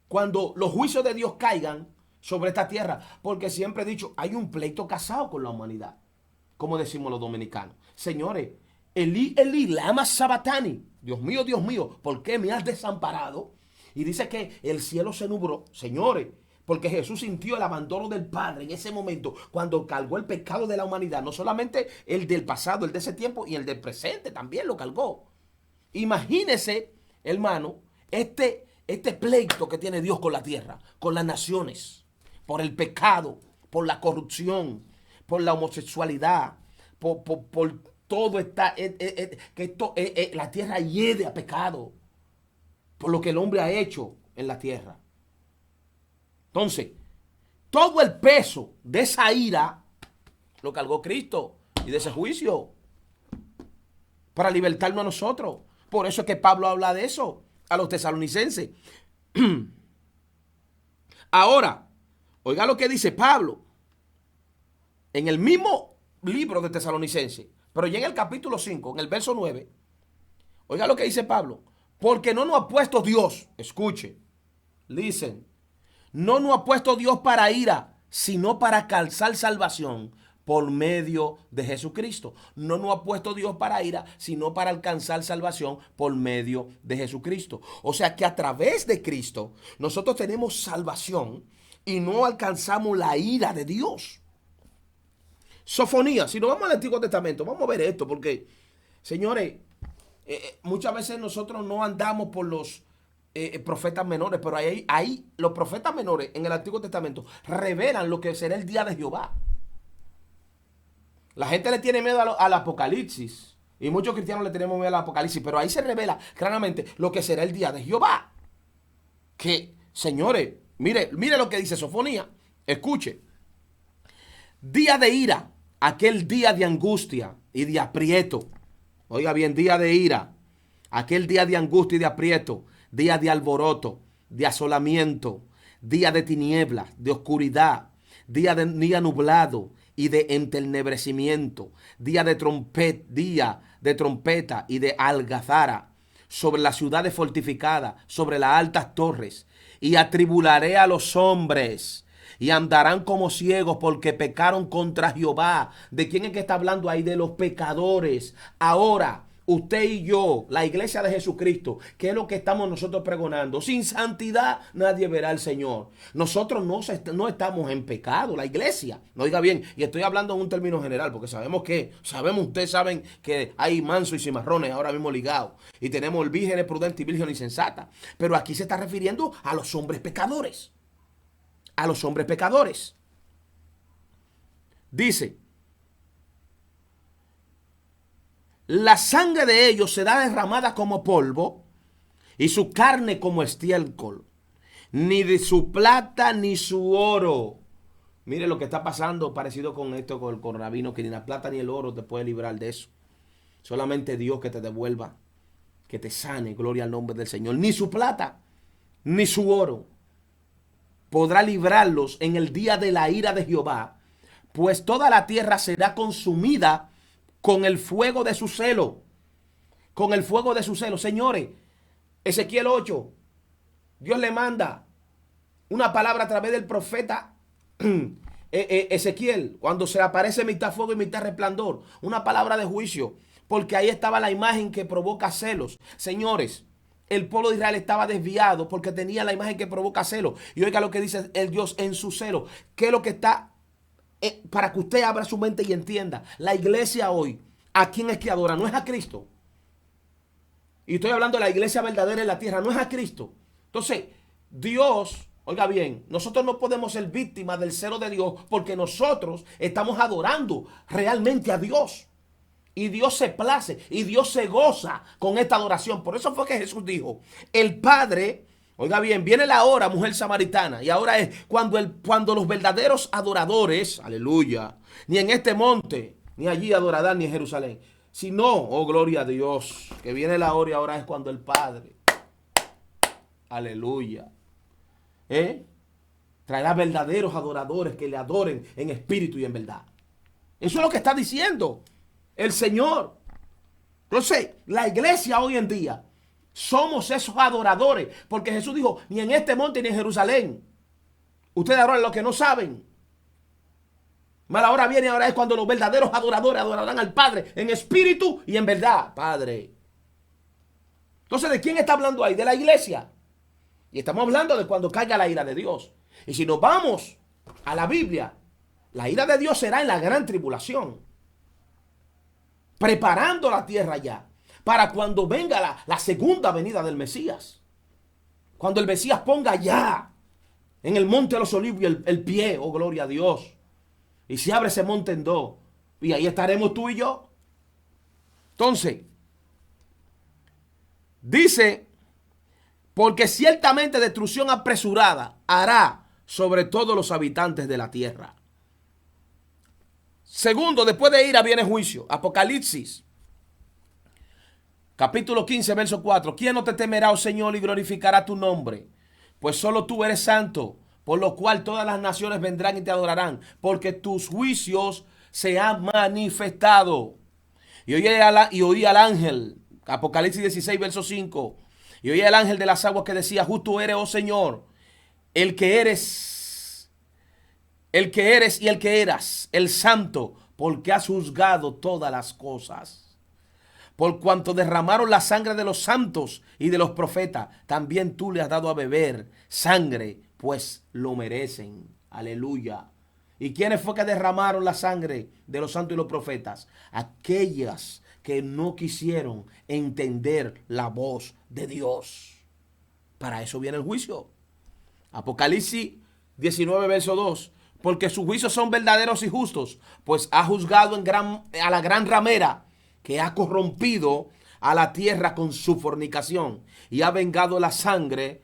cuando los juicios de Dios caigan sobre esta tierra, porque siempre he dicho, hay un pleito casado con la humanidad, como decimos los dominicanos. Señores, Elí, Elí, lama sabatani, Dios mío, ¿por qué me has desamparado? Y dice que el cielo se nubló, señores, porque Jesús sintió el abandono del Padre en ese momento, cuando cargó el pecado de la humanidad, no solamente el del pasado, el de ese tiempo, y el del presente también lo cargó. Imagínese, hermano, este pleito que tiene Dios con la tierra, con las naciones, por el pecado, por la corrupción, por la homosexualidad, por todo está, la tierra hiede a pecado, por lo que el hombre ha hecho en la tierra. Entonces, todo el peso de esa ira lo cargó Cristo y de ese juicio para libertarnos a nosotros. Por eso es que Pablo habla de eso a los tesalonicenses. Ahora, oiga lo que dice Pablo en el mismo libro de Tesalonicenses, pero ya en el capítulo 5, en el verso 9, oiga lo que dice Pablo. Porque no nos ha puesto Dios, escuche, listen, no nos ha puesto Dios para ira, sino para calzar salvación por medio de Jesucristo. No nos ha puesto Dios para ira, sino para alcanzar salvación por medio de Jesucristo. O sea que a través de Cristo nosotros tenemos salvación y no alcanzamos la ira de Dios. Sofonía, si nos vamos al Antiguo Testamento, vamos a ver esto, porque, señores, muchas veces nosotros no andamos por los profetas menores, pero ahí los profetas menores en el Antiguo Testamento revelan lo que será el día de Jehová. La gente le tiene miedo al Apocalipsis, y muchos cristianos le tenemos miedo al Apocalipsis, pero ahí se revela claramente lo que será el día de Jehová. Que, señores, mire lo que dice Sofonía, escuche. Día de ira, aquel día de angustia y de aprieto. Oiga bien, día de ira, aquel día de angustia y de aprieto, día de alboroto, de asolamiento, día de tinieblas, de oscuridad, día nublado y de enternebrecimiento, día de trompeta y de algazara, sobre las ciudades fortificadas, sobre las altas torres, y atribularé a los hombres, y andarán como ciegos porque pecaron contra Jehová. ¿De quién es que está hablando ahí? De los pecadores. Ahora, usted y yo, la iglesia de Jesucristo, ¿qué es lo que estamos nosotros pregonando? Sin santidad nadie verá al Señor. Nosotros no estamos en pecado, la iglesia. No, oiga bien, y estoy hablando en un término general, porque ustedes saben que hay mansos y cimarrones ahora mismo ligados. Y tenemos el virgen prudente y virgen insensata. Pero aquí se está refiriendo a los hombres pecadores. A los hombres pecadores. Dice, la sangre de ellos será derramada como polvo y su carne como estiércol. Ni de su plata ni su oro. Mire lo que está pasando parecido con esto con el coronavirus, que ni la plata ni el oro te puede librar de eso. Solamente Dios que te devuelva, que te sane, gloria al nombre del Señor. Ni su plata ni su oro podrá librarlos en el día de la ira de Jehová, pues toda la tierra será consumida con el fuego de su celo. Con el fuego de su celo. Señores, Ezequiel 8, Dios le manda una palabra a través del profeta Ezequiel, cuando se aparece mitad fuego y mitad resplandor. Una palabra de juicio, porque ahí estaba la imagen que provoca celos. Señores, el pueblo de Israel estaba desviado porque tenía la imagen que provoca celo. Y oiga lo que dice el Dios en su celo. ¿Qué es lo que está? Para que usted abra su mente y entienda. La iglesia hoy, ¿a quién es que adora? No es a Cristo. Y estoy hablando de la iglesia verdadera en la tierra, no es a Cristo. Entonces, Dios, oiga bien, nosotros no podemos ser víctimas del celo de Dios porque nosotros estamos adorando realmente a Dios. Y Dios se place y Dios se goza con esta adoración. Por eso fue que Jesús dijo, el Padre Oiga bien, viene la hora, mujer samaritana, y ahora es cuando los verdaderos adoradores, aleluya, ni en este monte, ni allí adorarán, ni en Jerusalén, sino, oh gloria a Dios, que viene la hora y ahora es cuando el Padre, aleluya, traerá verdaderos adoradores que le adoren en espíritu y en verdad. Eso es lo que está diciendo el Señor. Entonces, la iglesia hoy en día somos esos adoradores, porque Jesús dijo, ni en este monte ni en Jerusalén. Ustedes adoran lo que no saben. Mala hora viene, ahora es cuando los verdaderos adoradores adorarán al Padre en espíritu y en verdad. Padre. Entonces, ¿de quién está hablando ahí? De la iglesia. Y estamos hablando de cuando caiga la ira de Dios. Y si nos vamos a la Biblia, la ira de Dios será en la gran tribulación, preparando la tierra ya para cuando venga la segunda venida del Mesías. Cuando el Mesías ponga ya en el monte de los olivos el pie, oh gloria a Dios, y se abre ese monte en dos, y ahí estaremos tú y yo. Entonces, dice, porque ciertamente destrucción apresurada hará sobre todos los habitantes de la tierra. Segundo, después de ira viene juicio. Apocalipsis, capítulo 15, verso 4. ¿Quién no te temerá, oh Señor, y glorificará tu nombre? Pues solo tú eres santo, por lo cual todas las naciones vendrán y te adorarán, porque tus juicios se han manifestado. Y oí al ángel, Apocalipsis 16, verso 5. Y oí al ángel de las aguas que decía, justo eres, oh Señor, el que eres y el que eras, el santo, porque has juzgado todas las cosas. Por cuanto derramaron la sangre de los santos y de los profetas, también tú le has dado a beber sangre, pues lo merecen. Aleluya. ¿Y quiénes fue que derramaron la sangre de los santos y los profetas? Aquellas que no quisieron entender la voz de Dios. Para eso viene el juicio. Apocalipsis 19, verso 2. Porque sus juicios son verdaderos y justos, pues ha juzgado a la gran ramera que ha corrompido a la tierra con su fornicación y ha vengado la sangre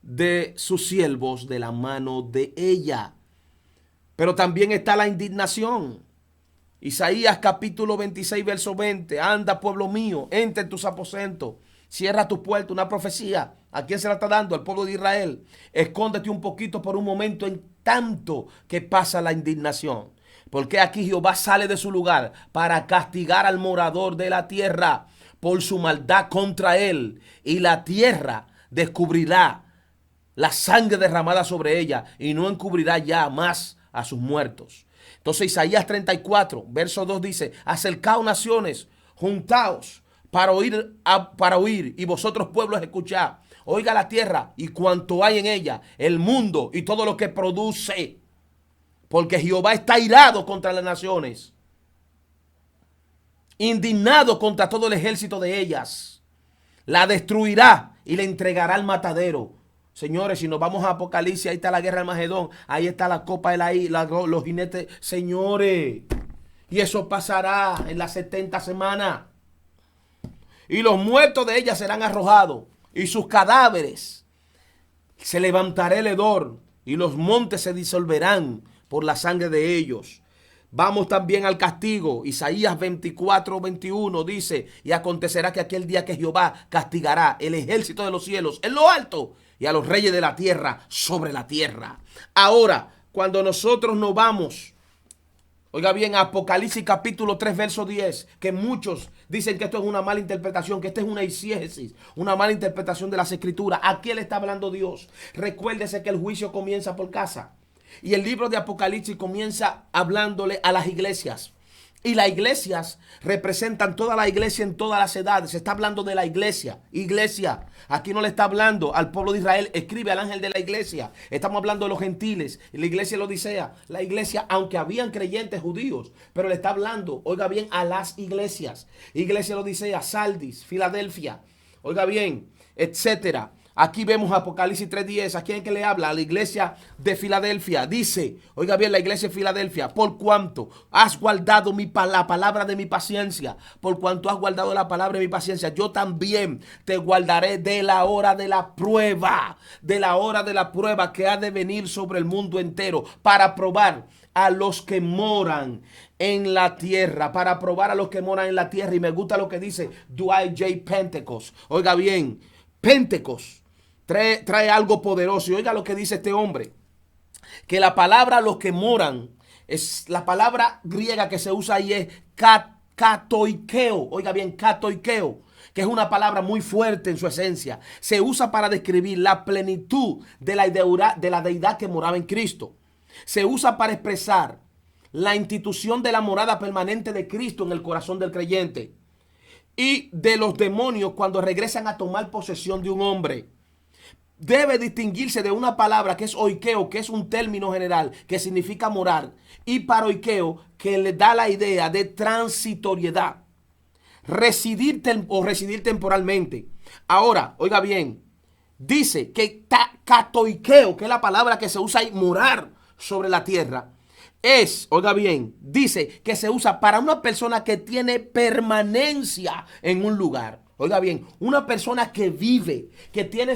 de sus siervos de la mano de ella. Pero también está la indignación. Isaías capítulo 26, verso 20. Anda, pueblo mío, entra en tus aposentos, cierra tu puerta. Una profecía. ¿A quién se la está dando? Al pueblo de Israel. Escóndete un poquito por un momento en tanto que pasa la indignación. Porque aquí Jehová sale de su lugar para castigar al morador de la tierra por su maldad contra él. Y la tierra descubrirá la sangre derramada sobre ella y no encubrirá ya más a sus muertos. Entonces Isaías 34, verso 2 dice, acercaos naciones, juntaos para oír y vosotros pueblos escuchad. Oiga la tierra y cuanto hay en ella, el mundo y todo lo que produce. Porque Jehová está irado contra las naciones, indignado contra todo el ejército de ellas. La destruirá y la entregará al matadero. Señores, si nos vamos a Apocalipsis, ahí está la guerra del Magedón, ahí está la copa de la isla, los jinetes. Señores, y eso pasará en las 70 semanas. Y los muertos de ella serán arrojados, y sus cadáveres se levantará el hedor, y los montes se disolverán por la sangre de ellos. Vamos también al castigo. Isaías 24, 21 dice, y acontecerá que aquel día que Jehová castigará el ejército de los cielos en lo alto y a los reyes de la tierra sobre la tierra. Ahora, cuando nosotros nos vamos, oiga bien, Apocalipsis capítulo 3, verso 10, que muchos dicen que esto es una mala interpretación, que esta es una exégesis, una mala interpretación de las escrituras. ¿A quién le está hablando Dios? Recuérdese que el juicio comienza por casa. Y el libro de Apocalipsis comienza hablándole a las iglesias. Y las iglesias representan toda la iglesia en todas las edades. Se está hablando de la iglesia. Iglesia. Aquí no le está hablando al pueblo de Israel. Escribe al ángel de la iglesia. Estamos hablando de los gentiles. La iglesia de la Odisea. La iglesia, aunque habían creyentes judíos. Pero le está hablando, oiga bien, a las iglesias. Iglesia de la Odisea, Sardis, Filadelfia. Oiga bien, etcétera. Aquí vemos Apocalipsis 3:10. ¿A quién que le habla? A la iglesia de Filadelfia. Dice, oiga bien, la iglesia de Filadelfia, por cuanto has guardado la palabra de mi paciencia, por cuanto has guardado la palabra de mi paciencia, yo también te guardaré de la hora de la prueba, de la hora de la prueba que ha de venir sobre el mundo entero para probar a los que moran en la tierra, para probar a los que moran en la tierra. Y me gusta lo que dice Dwight J. Pentecost. Oiga bien, Pentecost trae algo poderoso. Y oiga lo que dice este hombre, que la palabra los que moran, es la palabra griega que se usa ahí es katoikeo. Oiga bien, katoikeo, que es una palabra muy fuerte en su esencia. Se usa para describir la plenitud de la deidad que moraba en Cristo. Se usa para expresar la institución de la morada permanente de Cristo en el corazón del creyente y de los demonios cuando regresan a tomar posesión de un hombre. Debe distinguirse de una palabra que es oikeo, que es un término general que significa morar, y paroikeo, que le da la idea de transitoriedad, residir temporalmente. Ahora, oiga bien, dice que katoikeo, que es la palabra que se usa ahí, morar sobre la tierra, es, oiga bien, dice que se usa para una persona que tiene permanencia en un lugar. Oiga bien, una persona que vive, que tiene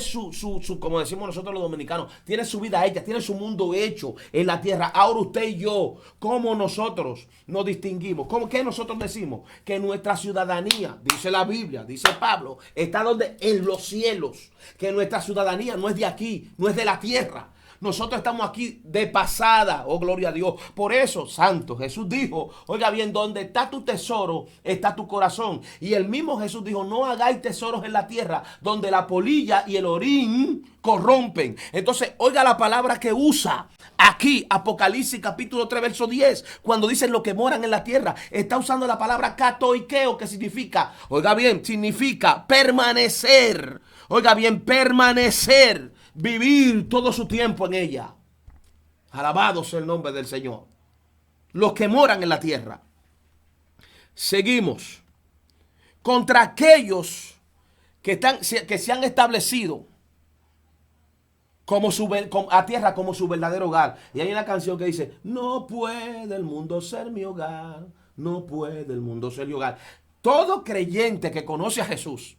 como decimos nosotros los dominicanos, tiene su vida hecha, tiene su mundo hecho en la tierra. Ahora usted y yo, ¿cómo nosotros nos distinguimos? ¿Qué nosotros decimos? Que nuestra ciudadanía, dice la Biblia, dice Pablo, está donde en los cielos. Que nuestra ciudadanía no es de aquí, no es de la tierra. Nosotros estamos aquí de pasada, oh gloria a Dios. Por eso, santo, Jesús dijo, oiga bien, donde está tu tesoro, está tu corazón. Y el mismo Jesús dijo, no hagáis tesoros en la tierra, donde la polilla y el orín corrompen. Entonces, oiga la palabra que usa aquí, Apocalipsis capítulo 3, verso 10, cuando dicen lo que moran en la tierra, está usando la palabra katoikeo, que significa, oiga bien, significa permanecer. Oiga bien, permanecer. Vivir todo su tiempo en ella. Alabado sea el nombre del Señor. Los que moran en la tierra. Seguimos. Contra aquellos que se han establecido a tierra como su verdadero hogar. Y hay una canción que dice, no puede el mundo ser mi hogar. No puede el mundo ser mi hogar. Todo creyente que conoce a Jesús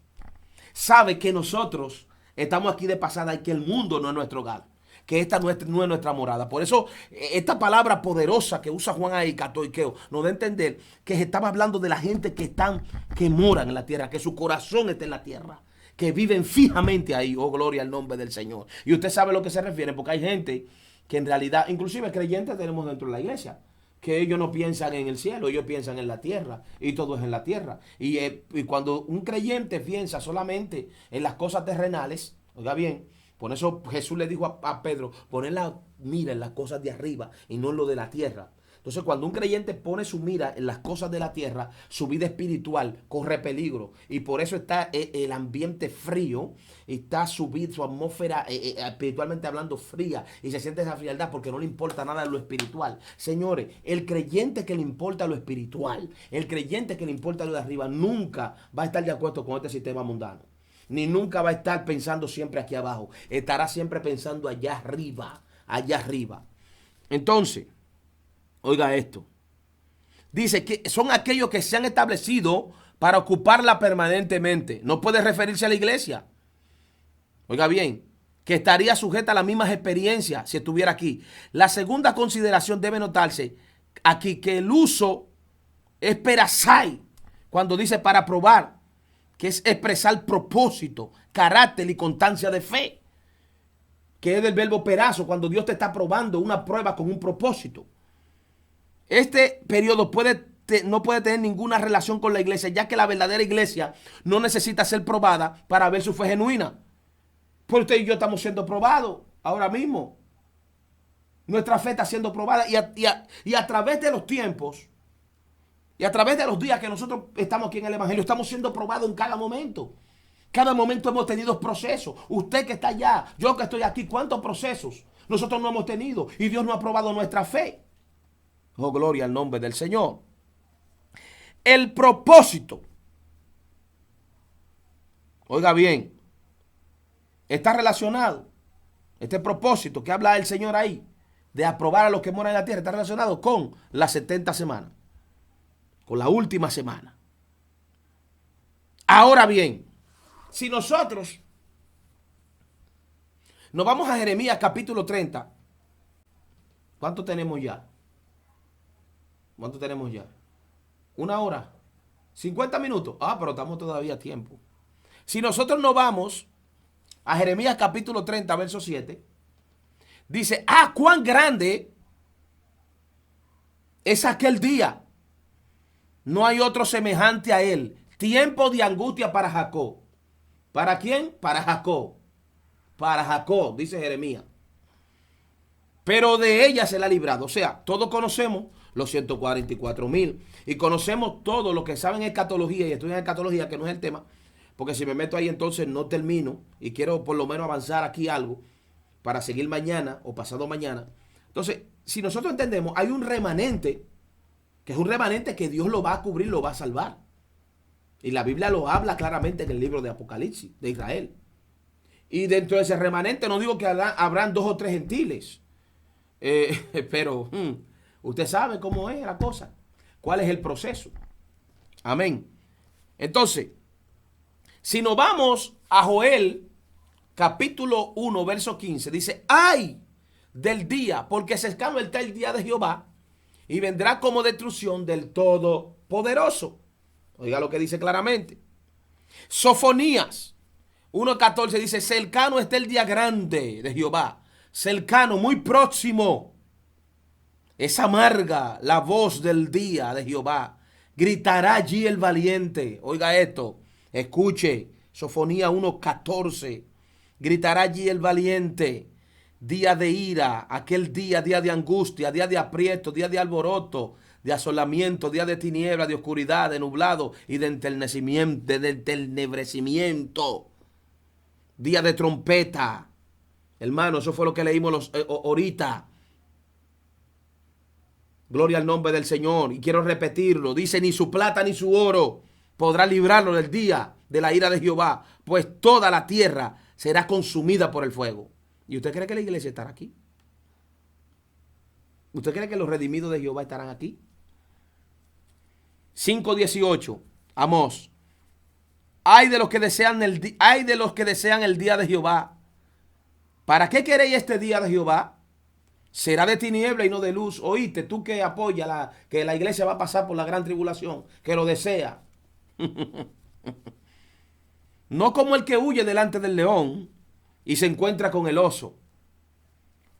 sabe que nosotros estamos aquí de pasada y que el mundo no es nuestro hogar, que esta no es nuestra morada. Por eso esta palabra poderosa que usa Juan ahí, katoikeo, nos da a entender que estaba hablando de la gente que moran en la tierra, que su corazón está en la tierra, que viven fijamente ahí. Oh, gloria al nombre del Señor. Y usted sabe a lo que se refiere, porque hay gente que en realidad, inclusive creyentes tenemos dentro de la iglesia, que ellos no piensan en el cielo, ellos piensan en la tierra, y todo es en la tierra. Y cuando un creyente piensa solamente en las cosas terrenales, oiga bien, por eso Jesús le dijo a Pedro, poner la mira en las cosas de arriba y no en lo de la tierra. Entonces, cuando un creyente pone su mira en las cosas de la tierra, su vida espiritual corre peligro. Y por eso está el ambiente frío, está su atmósfera espiritualmente hablando fría, y se siente esa frialdad porque no le importa nada de lo espiritual. Señores, el creyente que le importa lo espiritual, el creyente que le importa lo de arriba, nunca va a estar de acuerdo con este sistema mundano. Ni nunca va a estar pensando siempre aquí abajo. Estará siempre pensando allá arriba, allá arriba. Entonces, oiga esto. Dice que son aquellos que se han establecido para ocuparla permanentemente. No puede referirse a la iglesia. Oiga bien, que estaría sujeta a las mismas experiencias si estuviera aquí. La segunda consideración debe notarse aquí, que el uso es perasai, cuando dice para probar, que es expresar propósito, carácter y constancia de fe, que es del verbo perazo, cuando Dios te está probando una prueba con un propósito. Este periodo no puede tener ninguna relación con la iglesia, ya que la verdadera iglesia no necesita ser probada para ver su fe genuina. Pues usted y yo estamos siendo probados ahora mismo. Nuestra fe está siendo probada y a través de los tiempos y a través de los días que nosotros estamos aquí en el Evangelio, estamos siendo probados en cada momento. Cada momento hemos tenido procesos. Usted que está allá, yo que estoy aquí, ¿cuántos procesos nosotros no hemos tenido? Y Dios no ha probado nuestra fe. Oh, gloria al nombre del Señor. El propósito. Oiga bien. está relacionado, este propósito que habla el Señor ahí, de aprobar a los que moran en la tierra, está relacionado con las 70 semanas, con la última semana. Ahora bien, si nosotros nos vamos a Jeremías capítulo 30, ¿cuánto tenemos ya? ¿Cuánto tenemos ya? ¿Una hora? ¿50 minutos? Ah, pero estamos todavía a tiempo. Si nosotros nos vamos a Jeremías capítulo 30, verso 7, dice, cuán grande es aquel día. No hay otro semejante a él. Tiempo de angustia para Jacob. ¿Para quién? Para Jacob. Para Jacob, dice Jeremías. Pero de ella se la ha librado. O sea, todos conocemos los 144,000 y conocemos todo lo que saben escatología y estudian escatología, que no es el tema, porque si me meto ahí entonces no termino y quiero por lo menos avanzar aquí algo para seguir mañana o pasado mañana. Entonces, si nosotros entendemos, hay un remanente, que es un remanente que Dios lo va a cubrir, lo va a salvar. Y la Biblia lo habla claramente en el libro de Apocalipsis, de Israel. Y dentro de ese remanente no digo que habrán 2 o 3 gentiles, pero usted sabe cómo es la cosa, cuál es el proceso. Amén. Entonces, si nos vamos a Joel, capítulo 1, verso 15, dice, ¡ay del día! Porque cercano está el día de Jehová y vendrá como destrucción del Todopoderoso. Oiga lo que dice claramente. Sofonías 1:14 dice, cercano está el día grande de Jehová. Cercano, muy próximo. Es amarga la voz del día de Jehová. Gritará allí el valiente. Oiga esto, escuche. Sofonía 1:14. Gritará allí el valiente. Día de ira, aquel día, día de angustia, día de aprieto, día de alboroto, de asolamiento, día de tiniebla, de oscuridad, de nublado y de entenebrecimiento. Día de trompeta. Hermano, eso fue lo que leímos ahorita. Gloria al nombre del Señor. Y quiero repetirlo. Dice, ni su plata ni su oro podrá librarlo del día de la ira de Jehová, pues toda la tierra será consumida por el fuego. ¿Y usted cree que la iglesia estará aquí? ¿Usted cree que los redimidos de Jehová estarán aquí? 5:18. Amós. Hay de los que desean el día de Jehová. ¿Para qué queréis este día de Jehová? Será de tiniebla y no de luz. Oíste, tú que apoyas que la iglesia va a pasar por la gran tribulación, que lo desea. No como el que huye delante del león y se encuentra con el oso,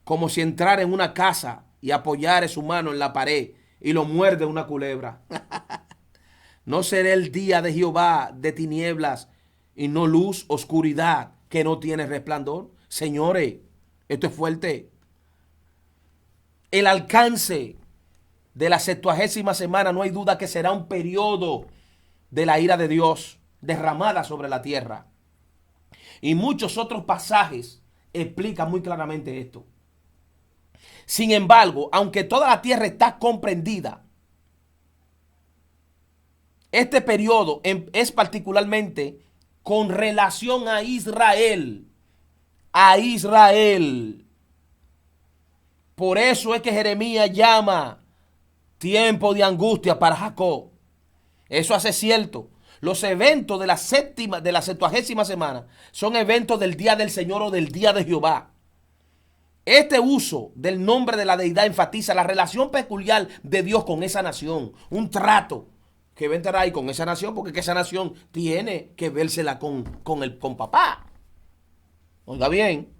como si entrara en una casa y apoyare su mano en la pared y lo muerde una culebra. No será el día de Jehová de tinieblas y no luz, oscuridad, que no tiene resplandor. Señores, esto es fuerte. El alcance de la 70ª semana no hay duda que será un periodo de la ira de Dios derramada sobre la tierra. Y muchos otros pasajes explican muy claramente esto. Sin embargo, aunque toda la tierra está comprendida, este periodo es particularmente con relación a Israel. A Israel. Por eso es que Jeremías llama tiempo de angustia para Jacob. Eso hace cierto. Los eventos de la 70ª semana son eventos del día del Señor o del día de Jehová. Este uso del nombre de la deidad enfatiza la relación peculiar de Dios con esa nación. Un trato que va a entrar ahí con esa nación, porque esa nación tiene que vérsela con papá. Oiga bien.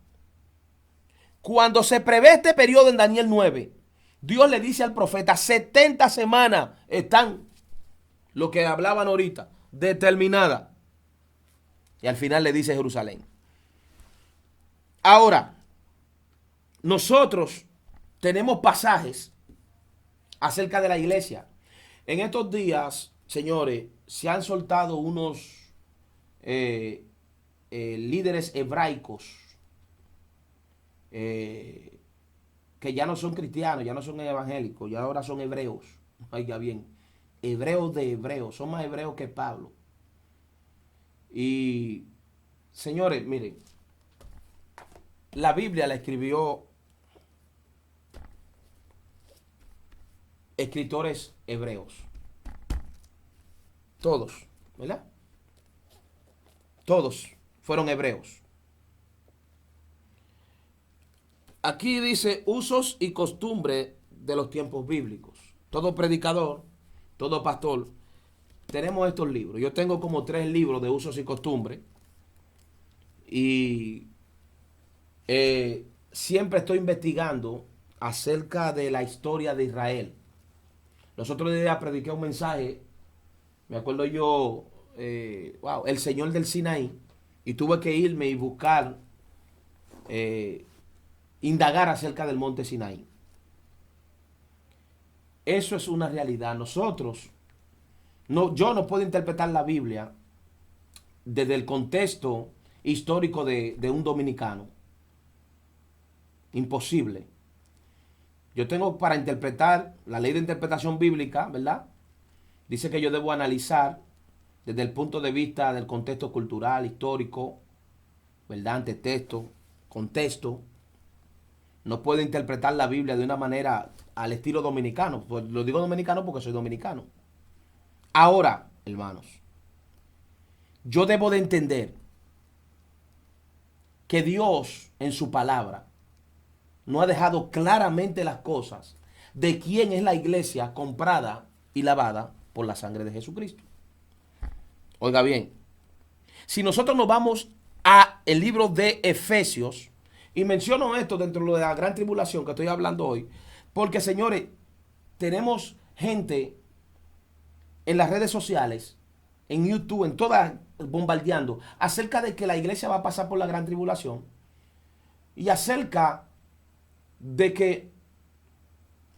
Cuando se prevé este periodo en Daniel 9, Dios le dice al profeta, 70 semanas están, lo que hablaban ahorita, determinadas. Y al final le dice Jerusalén. Ahora, nosotros tenemos pasajes acerca de la iglesia. En estos días, señores, se han soltado unos líderes hebraicos que ya no son cristianos, ya no son evangélicos, ya ahora son hebreos. Oiga bien, hebreos de hebreos, son más hebreos que Pablo. Y, señores, miren, la Biblia la escribió escritores hebreos. Todos, ¿verdad? Todos fueron hebreos. Aquí dice usos y costumbres de los tiempos bíblicos. Todo predicador, todo pastor, tenemos estos libros. Yo tengo como 3 libros de usos y costumbres. Y siempre estoy investigando acerca de la historia de Israel. Los otros días prediqué un mensaje, me acuerdo yo, el Señor del Sinaí, y tuve que irme y buscar, indagar acerca del monte Sinaí. Eso es una realidad. Nosotros, yo no puedo interpretar la Biblia desde el contexto histórico de un dominicano. Imposible. Yo tengo para interpretar la ley de interpretación bíblica, ¿verdad? Dice que yo debo analizar desde el punto de vista del contexto cultural, histórico, ¿verdad? Antexto, contexto. No puedo interpretar la Biblia de una manera al estilo dominicano. Pues lo digo dominicano porque soy dominicano. Ahora, hermanos, yo debo de entender que Dios en su palabra no ha dejado claramente las cosas de quién es la iglesia comprada y lavada por la sangre de Jesucristo. Oiga bien, si nosotros nos vamos a el libro de Efesios, y menciono esto dentro de la gran tribulación que estoy hablando hoy, porque señores, tenemos gente en las redes sociales, en YouTube, en todas, bombardeando acerca de que la iglesia va a pasar por la gran tribulación y acerca de que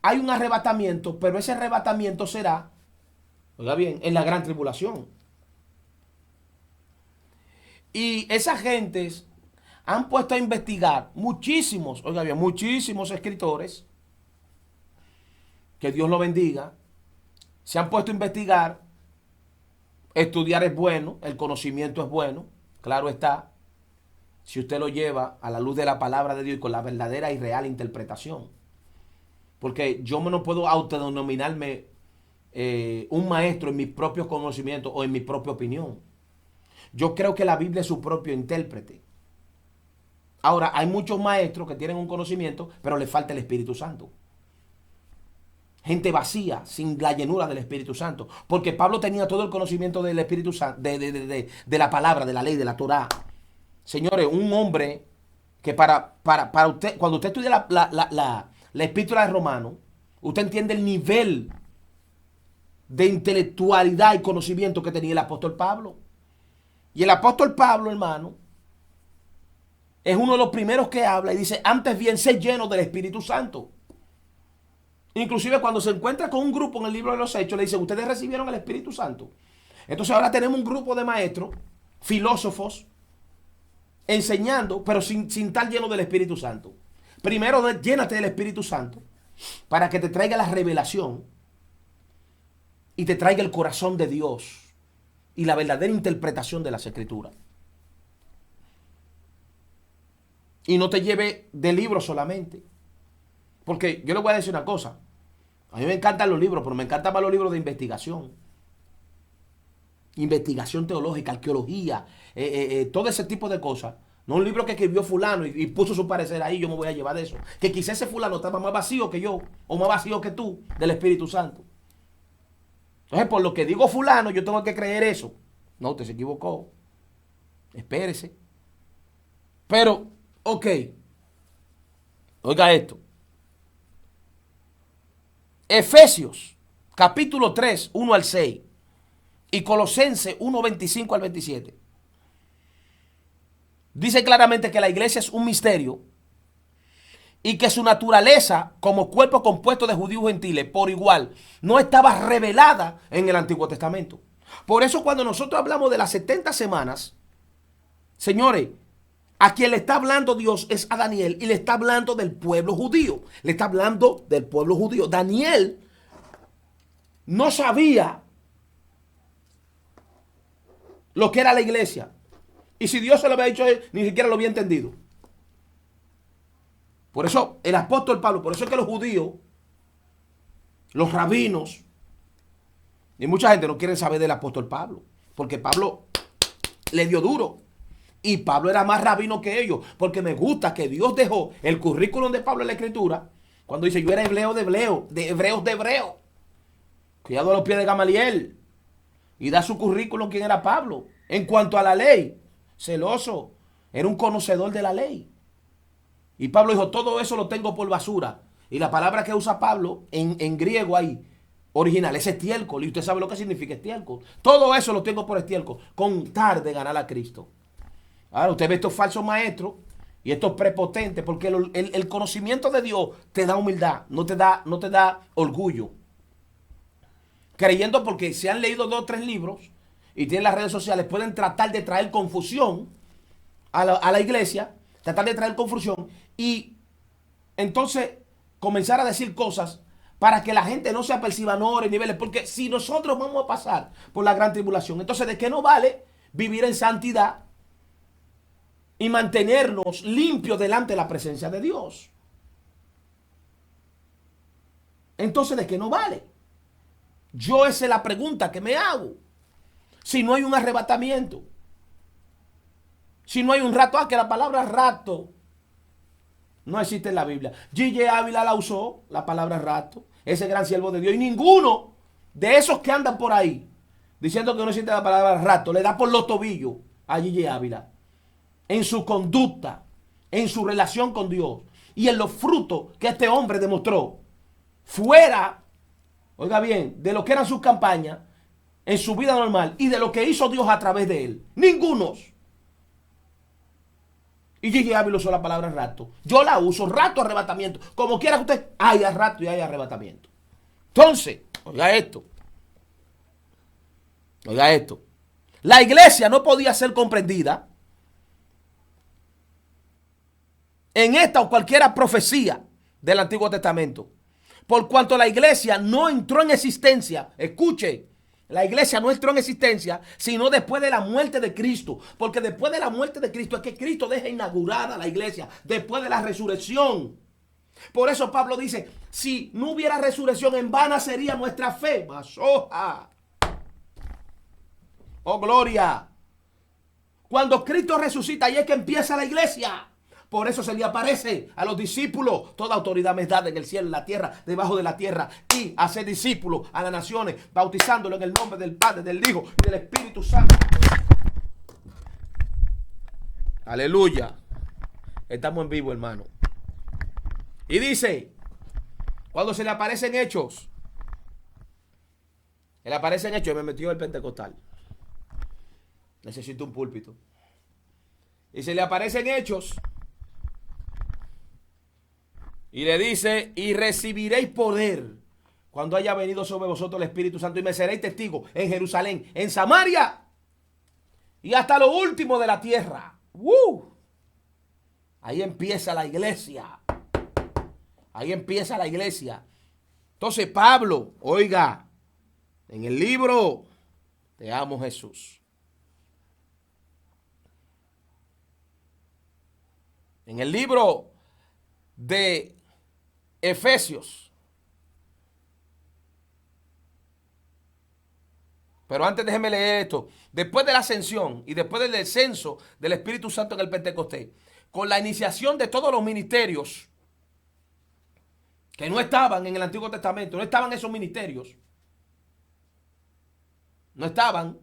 hay un arrebatamiento, pero ese arrebatamiento será, oiga bien, en la gran tribulación. Y esas gentes han puesto a investigar muchísimos, oiga bien, muchísimos escritores, que Dios lo bendiga, se han puesto a investigar. Estudiar es bueno, el conocimiento es bueno, claro está, si usted lo lleva a la luz de la palabra de Dios y con la verdadera y real interpretación. Porque yo no puedo autodenominarme un maestro en mis propios conocimientos o en mi propia opinión. Yo creo que la Biblia es su propio intérprete. Ahora, hay muchos maestros que tienen un conocimiento, pero les falta el Espíritu Santo. Gente vacía, sin la llenura del Espíritu Santo. Porque Pablo tenía todo el conocimiento del Espíritu Santo, de la palabra, de la ley, de la Torá. Señores, un hombre que para usted, cuando usted estudia la epístola de Romanos, usted entiende el nivel de intelectualidad y conocimiento que tenía el apóstol Pablo. Y el apóstol Pablo, hermano, es uno de los primeros que habla y dice, antes bien, sé lleno del Espíritu Santo. Inclusive cuando se encuentra con un grupo en el libro de los Hechos, le dice, ustedes recibieron el Espíritu Santo. Entonces ahora tenemos un grupo de maestros, filósofos, enseñando, pero sin estar lleno del Espíritu Santo. Primero, llénate del Espíritu Santo para que te traiga la revelación y te traiga el corazón de Dios y la verdadera interpretación de las Escrituras. Y no te lleve de libros solamente. Porque yo le voy a decir una cosa. A mí me encantan los libros, pero me encantan más los libros de investigación. Investigación teológica, arqueología, todo ese tipo de cosas. No un libro que escribió fulano y puso su parecer ahí, yo me voy a llevar de eso. Que quizás ese fulano estaba más vacío que yo, o más vacío que tú, del Espíritu Santo. Entonces, por lo que digo fulano, yo tengo que creer eso. No, usted se equivocó. Espérese. Pero, ok. Oiga esto. Efesios, capítulo 3, 1 al 6. Y Colosenses 1, 25 al 27. Dice claramente que la iglesia es un misterio y que su naturaleza como cuerpo compuesto de judíos y gentiles por igual no estaba revelada en el Antiguo Testamento. Por eso cuando nosotros hablamos de las 70 semanas, señores, a quien le está hablando Dios es a Daniel y le está hablando del pueblo judío. Le está hablando del pueblo judío. Daniel no sabía lo que era la iglesia. Y si Dios se lo había dicho a él, ni siquiera lo había entendido. Por eso el apóstol Pablo, por eso es que los judíos, los rabinos, y mucha gente no quiere saber del apóstol Pablo, porque Pablo le dio duro. Y Pablo era más rabino que ellos, porque me gusta que Dios dejó el currículum de Pablo en la escritura, cuando dice yo era hebreo de hebreo, de hebreos de hebreo, criado a los pies de Gamaliel, y da su currículum quién era Pablo. En cuanto a la ley, celoso, era un conocedor de la ley. Y Pablo dijo, todo eso lo tengo por basura. Y la palabra que usa Pablo en griego ahí, original, es estiércol. Y usted sabe lo que significa estiércol. Todo eso lo tengo por estiércol, con tal de ganar a Cristo. Ahora usted ve estos falsos maestros y estos prepotentes, porque el conocimiento de Dios te da humildad, no te da orgullo. Creyendo porque se han leído 2 o 3 libros y tienen las redes sociales, pueden tratar de traer confusión a la iglesia, tratar de traer confusión y entonces comenzar a decir cosas para que la gente no se aperciba, no ore niveles, porque si nosotros vamos a pasar por la gran tribulación, entonces ¿de qué nos vale vivir en santidad y mantenernos limpios delante de la presencia de Dios? Entonces ¿de qué nos vale? Yo esa es la pregunta que me hago. Si no hay un arrebatamiento, si no hay un rato, que la palabra rato no existe en la Biblia. G.J. Ávila la usó, la palabra rato, ese gran siervo de Dios, y ninguno de esos que andan por ahí diciendo que no existe la palabra rato, le da por los tobillos a G.J. Ávila en su conducta, en su relación con Dios y en los frutos que este hombre demostró fuera, oiga bien, de lo que eran sus campañas en su vida normal y de lo que hizo Dios a través de él. Ninguno. Y G.J. Ávila usó la palabra rato. Yo la uso, rato, arrebatamiento. Como quiera que usted haya rato y haya arrebatamiento. Entonces, oiga esto. Oiga esto. La iglesia no podía ser comprendida en esta o cualquiera profecía del Antiguo Testamento, por cuanto la iglesia no entró en existencia. Escuche, la iglesia no entró en existencia sino después de la muerte de Cristo, porque después de la muerte de Cristo es que Cristo deja inaugurada la iglesia, después de la resurrección. Por eso Pablo dice, si no hubiera resurrección, en vana sería nuestra fe. Masoja. Oh, gloria. Cuando Cristo resucita, ahí es que empieza la iglesia. Por eso se le aparece a los discípulos: toda autoridad me es dada en el cielo, en la tierra, debajo de la tierra, y hacer discípulos a las naciones, bautizándolo en el nombre del Padre, del Hijo y del Espíritu Santo. Aleluya. Estamos en vivo, hermano. Y dice, cuando se le aparecen hechos, él aparece en hechos, me metió el pentecostal. Necesito un púlpito. Y se le aparecen hechos. Y le dice, y recibiréis poder cuando haya venido sobre vosotros el Espíritu Santo, y me seréis testigos en Jerusalén, en Samaria y hasta lo último de la tierra. Ahí empieza la iglesia. Ahí empieza la iglesia. Entonces Pablo, oiga, en el libro Te amo, Jesús, en el libro de Efesios. Pero antes déjeme leer esto. Después de la ascensión y después del descenso del Espíritu Santo en el Pentecostés, con la iniciación de todos los ministerios que no estaban en el Antiguo Testamento, no estaban esos ministerios, no estaban.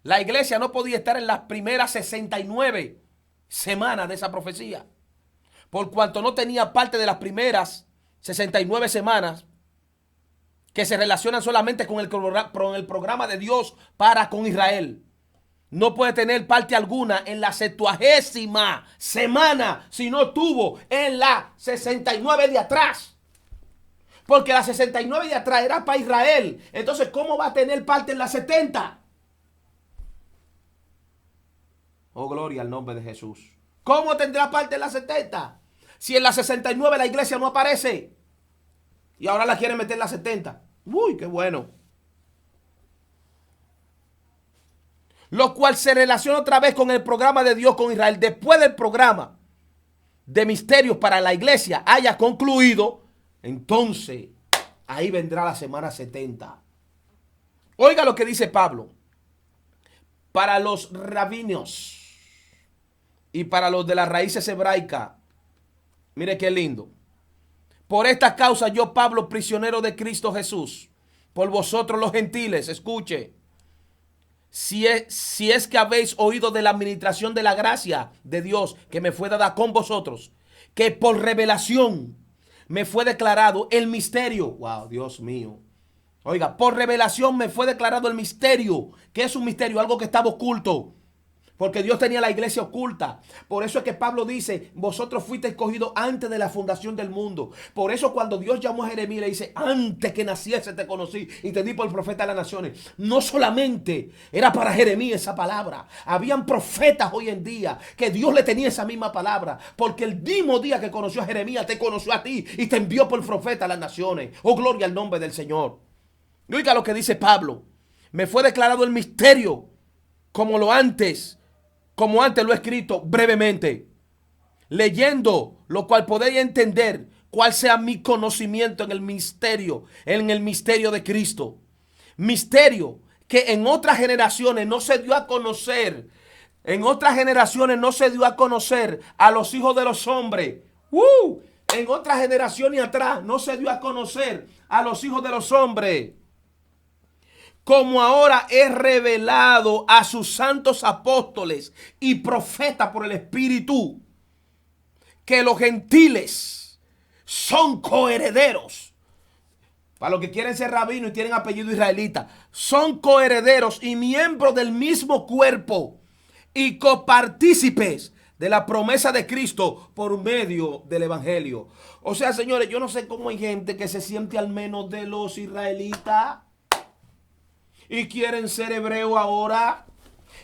La iglesia no podía estar en las primeras 69 semanas de esa profecía, por cuanto no tenía parte de las primeras 69 semanas que se relacionan solamente con el programa de Dios para con Israel. No puede tener parte alguna en la 70ª semana si no tuvo en la 69 de atrás. Porque la 69 de atrás era para Israel. Entonces, ¿cómo va a tener parte en la 70? Oh, gloria al nombre de Jesús. ¿Cómo tendrá parte en la 70? Si en la 69 la iglesia no aparece y ahora la quieren meter en la 70. Uy, qué bueno. Lo cual se relaciona otra vez con el programa de Dios con Israel. Después del programa de misterios para la iglesia haya concluido, entonces ahí vendrá la semana 70. Oiga lo que dice Pablo. Para los rabinos y para los de las raíces hebraicas, mire qué lindo. Por esta causa yo, Pablo, prisionero de Cristo Jesús, por vosotros los gentiles, escuche, si es que habéis oído de la administración de la gracia de Dios que me fue dada con vosotros, que por revelación me fue declarado el misterio. Wow, Dios mío. Oiga, por revelación me fue declarado el misterio. ¿Qué es un misterio? Algo que estaba oculto. Porque Dios tenía la iglesia oculta. Por eso es que Pablo dice, vosotros fuisteis escogidos antes de la fundación del mundo. Por eso cuando Dios llamó a Jeremías, le dice, antes que naciese te conocí y te di por profeta de las naciones. No solamente era para Jeremías esa palabra. Habían profetas hoy en día que Dios le tenía esa misma palabra. Porque el mismo día que conoció a Jeremías, te conoció a ti y te envió por profeta a las naciones. Oh, gloria al nombre del Señor. Y oiga lo que dice Pablo. Me fue declarado el misterio como antes lo he escrito brevemente, leyendo lo cual podéis entender cuál sea mi conocimiento en el misterio de Cristo. Misterio que en otras generaciones no se dio a conocer. En otras generaciones no se dio a conocer a los hijos de los hombres. En otras generaciones atrás no se dio a conocer a los hijos de los hombres, como ahora es revelado a sus santos apóstoles y profetas por el Espíritu, que los gentiles son coherederos. Para los que quieren ser rabinos y tienen apellido israelita, son coherederos y miembros del mismo cuerpo y copartícipes de la promesa de Cristo por medio del evangelio. O sea, señores, yo no sé cómo hay gente que se siente al menos de los israelitas y quieren ser hebreos ahora,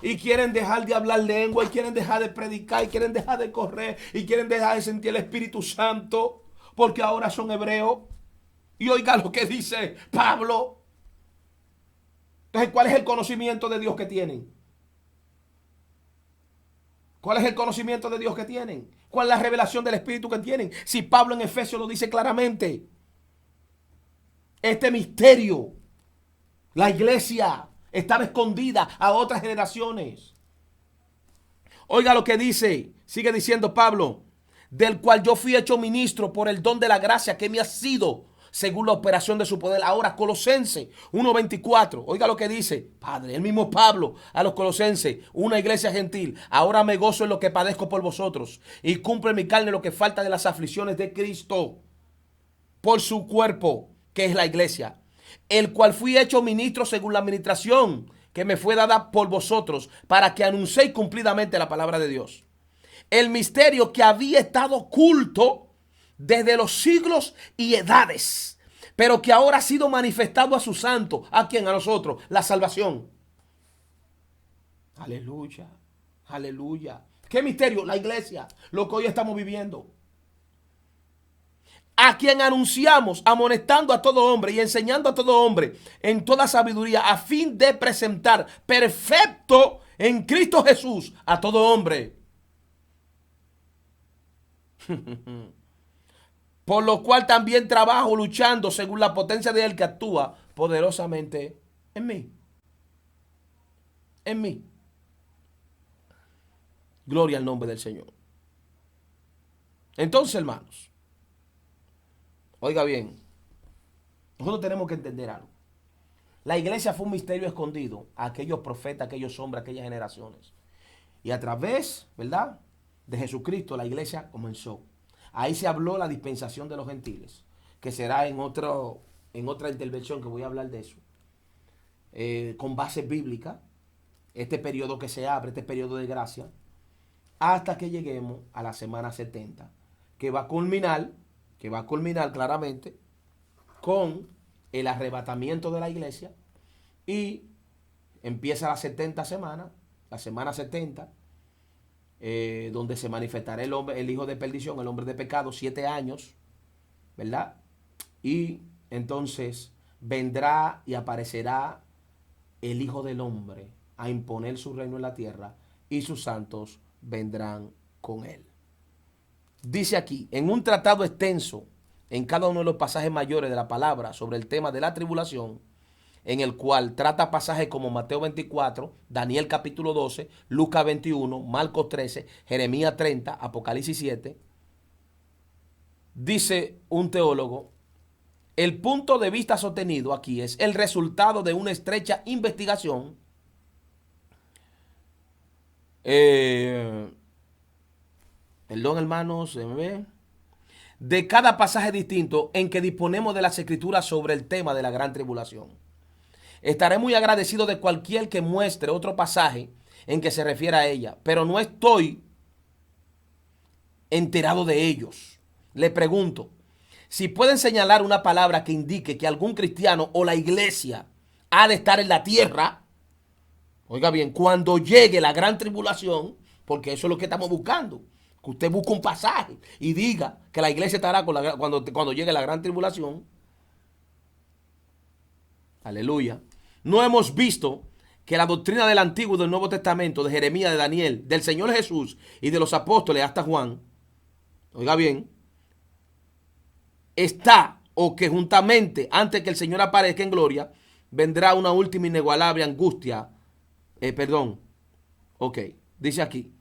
y quieren dejar de hablar lengua, y quieren dejar de predicar, y quieren dejar de correr, y quieren dejar de sentir el Espíritu Santo, porque ahora son hebreos. Y oiga lo que dice Pablo. Entonces, ¿cuál es el conocimiento de Dios que tienen? ¿Cuál es el conocimiento de Dios que tienen? ¿Cuál es la revelación del Espíritu que tienen? Si Pablo en Efesios lo dice claramente. Este misterio, la iglesia estaba escondida a otras generaciones. Oiga lo que dice, sigue diciendo Pablo, del cual yo fui hecho ministro por el don de la gracia que me ha sido según la operación de su poder. Ahora, Colosenses 1:24. Oiga lo que dice, Padre, el mismo Pablo a los Colosenses, una iglesia gentil. Ahora me gozo en lo que padezco por vosotros y cumple en mi carne lo que falta de las aflicciones de Cristo por su cuerpo, que es la iglesia, el cual fui hecho ministro según la administración que me fue dada por vosotros, para que anunciéis cumplidamente la palabra de Dios. El misterio que había estado oculto desde los siglos y edades, pero que ahora ha sido manifestado a sus santos. ¿A quién? A nosotros. La salvación. Aleluya. Aleluya. ¿Qué misterio? La iglesia. Lo que hoy estamos viviendo. A quien anunciamos, amonestando a todo hombre y enseñando a todo hombre en toda sabiduría, a fin de presentar perfecto en Cristo Jesús a todo hombre. Por lo cual también trabajo luchando según la potencia de Él que actúa poderosamente en mí. En mí. Gloria al nombre del Señor. Entonces, hermanos, oiga bien, nosotros tenemos que entender algo. La iglesia fue un misterio escondido a aquellos profetas, aquellos hombres, aquellas generaciones. Y a través, ¿verdad?, de Jesucristo, la iglesia comenzó. Ahí se habló la dispensación de los gentiles, que será en otra intervención que voy a hablar de eso. Con base bíblica, este periodo que se abre, este periodo de gracia, hasta que lleguemos a la semana 70, que va a culminar claramente con el arrebatamiento de la iglesia, y empieza la 70 semana, la semana 70, donde se manifestará el hijo de perdición, el hombre de pecado, 7 años, ¿verdad? Y entonces vendrá y aparecerá el Hijo del Hombre a imponer su reino en la tierra, y sus santos vendrán con él. Dice aquí, en un tratado extenso, en cada uno de los pasajes mayores de la palabra sobre el tema de la tribulación, en el cual trata pasajes como Mateo 24, Daniel capítulo 12, Lucas 21, Marcos 13, Jeremías 30, Apocalipsis 7, dice un teólogo, el punto de vista sostenido aquí es el resultado de una estrecha investigación perdón hermanos, se me ve, de cada pasaje distinto en que disponemos de las escrituras sobre el tema de la gran tribulación. Estaré muy agradecido de cualquier que muestre otro pasaje en que se refiera a ella, pero no estoy enterado de ellos. Le pregunto, si pueden señalar una palabra que indique que algún cristiano o la iglesia ha de estar en la tierra, oiga bien, cuando llegue la gran tribulación, porque eso es lo que estamos buscando, que usted busque un pasaje y diga que la iglesia estará cuando llegue la gran tribulación. Aleluya. No hemos visto que la doctrina del Antiguo y del Nuevo Testamento, de Jeremías, de Daniel, del Señor Jesús y de los apóstoles hasta Juan, oiga bien, está o que juntamente antes que el Señor aparezca en gloria, vendrá una última inigualable angustia. Dice aquí.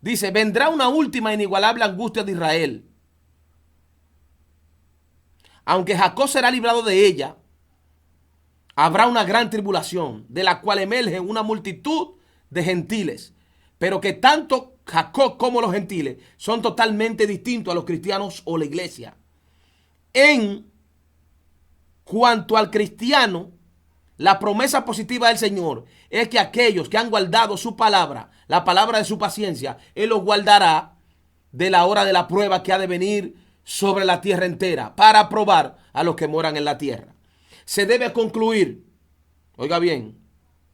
Dice, vendrá una última inigualable angustia de Israel. Aunque Jacob será librado de ella, habrá una gran tribulación, de la cual emerge una multitud de gentiles, pero que tanto Jacob como los gentiles son totalmente distintos a los cristianos o la iglesia. En cuanto al cristiano, la promesa positiva del Señor es que aquellos que han guardado su palabra, la palabra de su paciencia, Él los guardará de la hora de la prueba que ha de venir sobre la tierra entera para probar a los que moran en la tierra. Se debe concluir, oiga bien,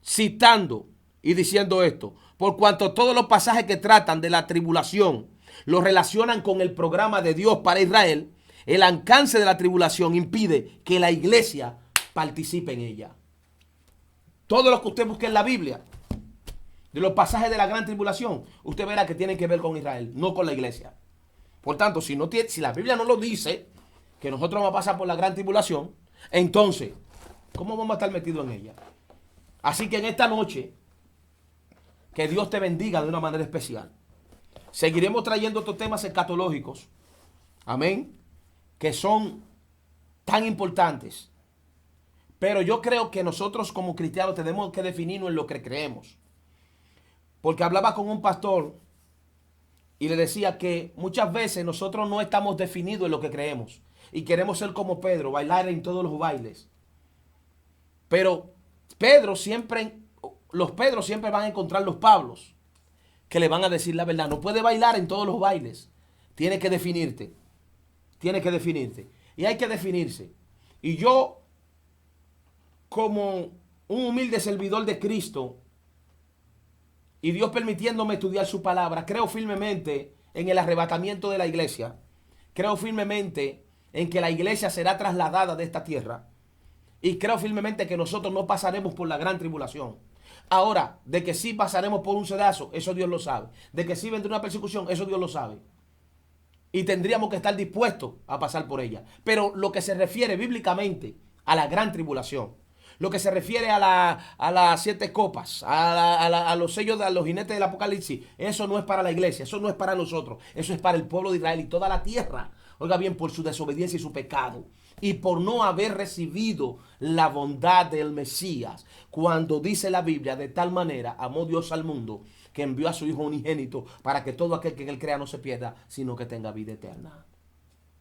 citando y diciendo esto, por cuanto todos los pasajes que tratan de la tribulación lo relacionan con el programa de Dios para Israel, el alcance de la tribulación impide que la iglesia participe en ella. Todo lo que usted busque en la Biblia, de los pasajes de la gran tribulación, usted verá que tienen que ver con Israel, no con la iglesia. Por tanto, si la Biblia no lo dice, que nosotros vamos a pasar por la gran tribulación, entonces, ¿cómo vamos a estar metidos en ella? Así que en esta noche, que Dios te bendiga de una manera especial. Seguiremos trayendo estos temas escatológicos, amén, que son tan importantes. Pero yo creo que nosotros como cristianos tenemos que definirnos en lo que creemos. Porque hablaba con un pastor y le decía que muchas veces nosotros no estamos definidos en lo que creemos. Y queremos ser como Pedro, bailar en todos los bailes. Pero los Pedros siempre van a encontrar los Pablos que le van a decir la verdad. No puede bailar en todos los bailes. Tiene que definirte. Tiene que definirte. Y hay que definirse. Y yo, como un humilde servidor de Cristo, y Dios permitiéndome estudiar su palabra, creo firmemente en el arrebatamiento de la iglesia. Creo firmemente en que la iglesia será trasladada de esta tierra. Y creo firmemente que nosotros no pasaremos por la gran tribulación. Ahora, de que sí pasaremos por un sedazo, eso Dios lo sabe. De que sí vendrá una persecución, eso Dios lo sabe. Y tendríamos que estar dispuestos a pasar por ella. Pero lo que se refiere bíblicamente a la gran tribulación, lo que se refiere a las 7 copas, a los sellos de los jinetes del Apocalipsis, eso no es para la iglesia, eso no es para nosotros, eso es para el pueblo de Israel y toda la tierra. Oiga bien, por su desobediencia y su pecado, y por no haber recibido la bondad del Mesías, cuando dice la Biblia, de tal manera amó Dios al mundo, que envió a su Hijo unigénito, para que todo aquel que en él crea no se pierda, sino que tenga vida eterna.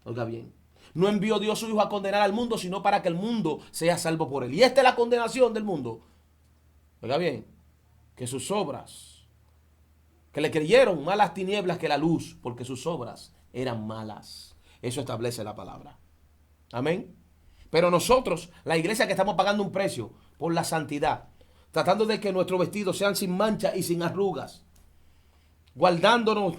Oiga bien. No envió Dios su Hijo a condenar al mundo, sino para que el mundo sea salvo por él. Y esta es la condenación del mundo. Oiga bien, que sus obras, que le creyeron más las tinieblas que la luz, porque sus obras eran malas. Eso establece la palabra. Amén. Pero nosotros, la iglesia que estamos pagando un precio por la santidad, tratando de que nuestros vestidos sean sin mancha y sin arrugas, guardándonos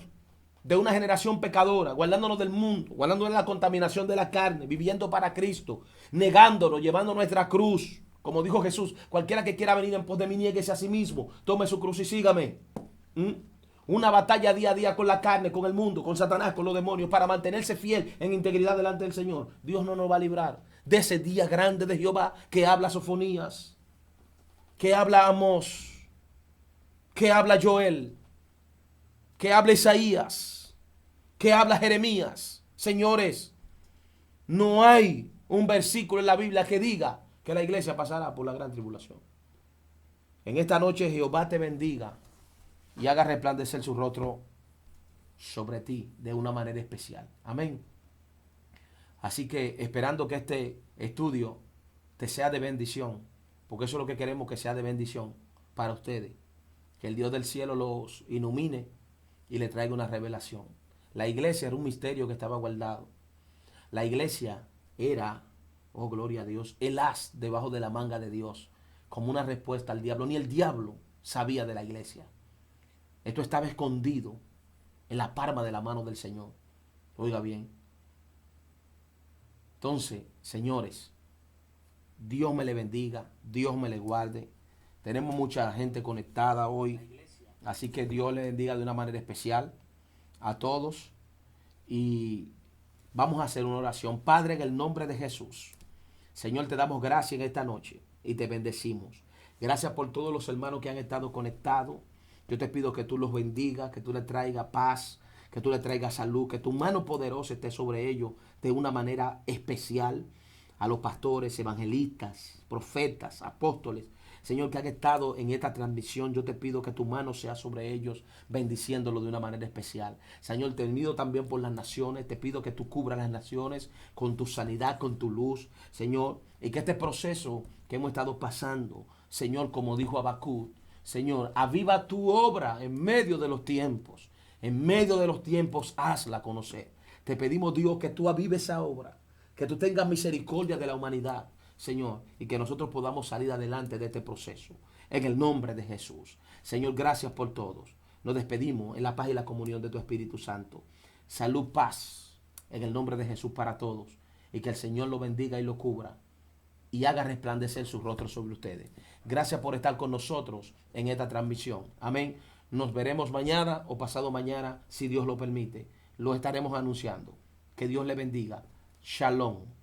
de una generación pecadora, guardándonos del mundo, guardándonos de la contaminación de la carne, viviendo para Cristo, negándonos, llevando nuestra cruz. Como dijo Jesús, cualquiera que quiera venir en pos de mí, niéguese a sí mismo, tome su cruz y sígame. una batalla día a día con la carne, con el mundo, con Satanás, con los demonios, para mantenerse fiel en integridad delante del Señor, Dios no nos va a librar de ese día grande de Jehová que habla Sofonías, que habla Amós, que habla Joel, que habla Isaías, que habla Jeremías. Señores, no hay un versículo en la Biblia que diga que la iglesia pasará por la gran tribulación. En esta noche Jehová te bendiga y haga resplandecer su rostro sobre ti de una manera especial. Amén. Así que esperando que este estudio te sea de bendición, porque eso es lo que queremos, que sea de bendición para ustedes. Que el Dios del cielo los ilumine y le traiga una revelación. La iglesia era un misterio que estaba guardado. La iglesia era, oh gloria a Dios, el as debajo de la manga de Dios, como una respuesta al diablo. Ni el diablo sabía de la iglesia. Esto estaba escondido en la palma de la mano del Señor. Oiga bien. Entonces, señores, Dios me le bendiga, Dios me le guarde. Tenemos mucha gente conectada hoy, así que Dios le bendiga de una manera especial a todos. Y vamos a hacer una oración. Padre, en el nombre de Jesús, Señor, te damos gracias en esta noche y te bendecimos. Gracias por todos los hermanos que han estado conectados. Yo te pido que tú los bendigas, que tú les traigas paz, que tú les traigas salud, que tu mano poderosa esté sobre ellos de una manera especial. A los pastores, evangelistas, profetas, apóstoles, Señor, que han estado en esta transmisión, yo te pido que tu mano sea sobre ellos, bendiciéndolo de una manera especial. Señor, te pido también por las naciones, te pido que tú cubras las naciones con tu sanidad, con tu luz, Señor, y que este proceso que hemos estado pasando, Señor, como dijo Habacuc, Señor, aviva tu obra en medio de los tiempos. En medio de los tiempos, hazla conocer. Te pedimos, Dios, que tú avives esa obra, que tú tengas misericordia de la humanidad, Señor, y que nosotros podamos salir adelante de este proceso. En el nombre de Jesús. Señor, gracias por todos. Nos despedimos en la paz y la comunión de tu Espíritu Santo. Salud, paz, en el nombre de Jesús para todos. Y que el Señor lo bendiga y lo cubra y haga resplandecer su rostro sobre ustedes. Gracias por estar con nosotros en esta transmisión. Amén. Nos veremos mañana o pasado mañana, si Dios lo permite. Lo estaremos anunciando. Que Dios le bendiga. Shalom.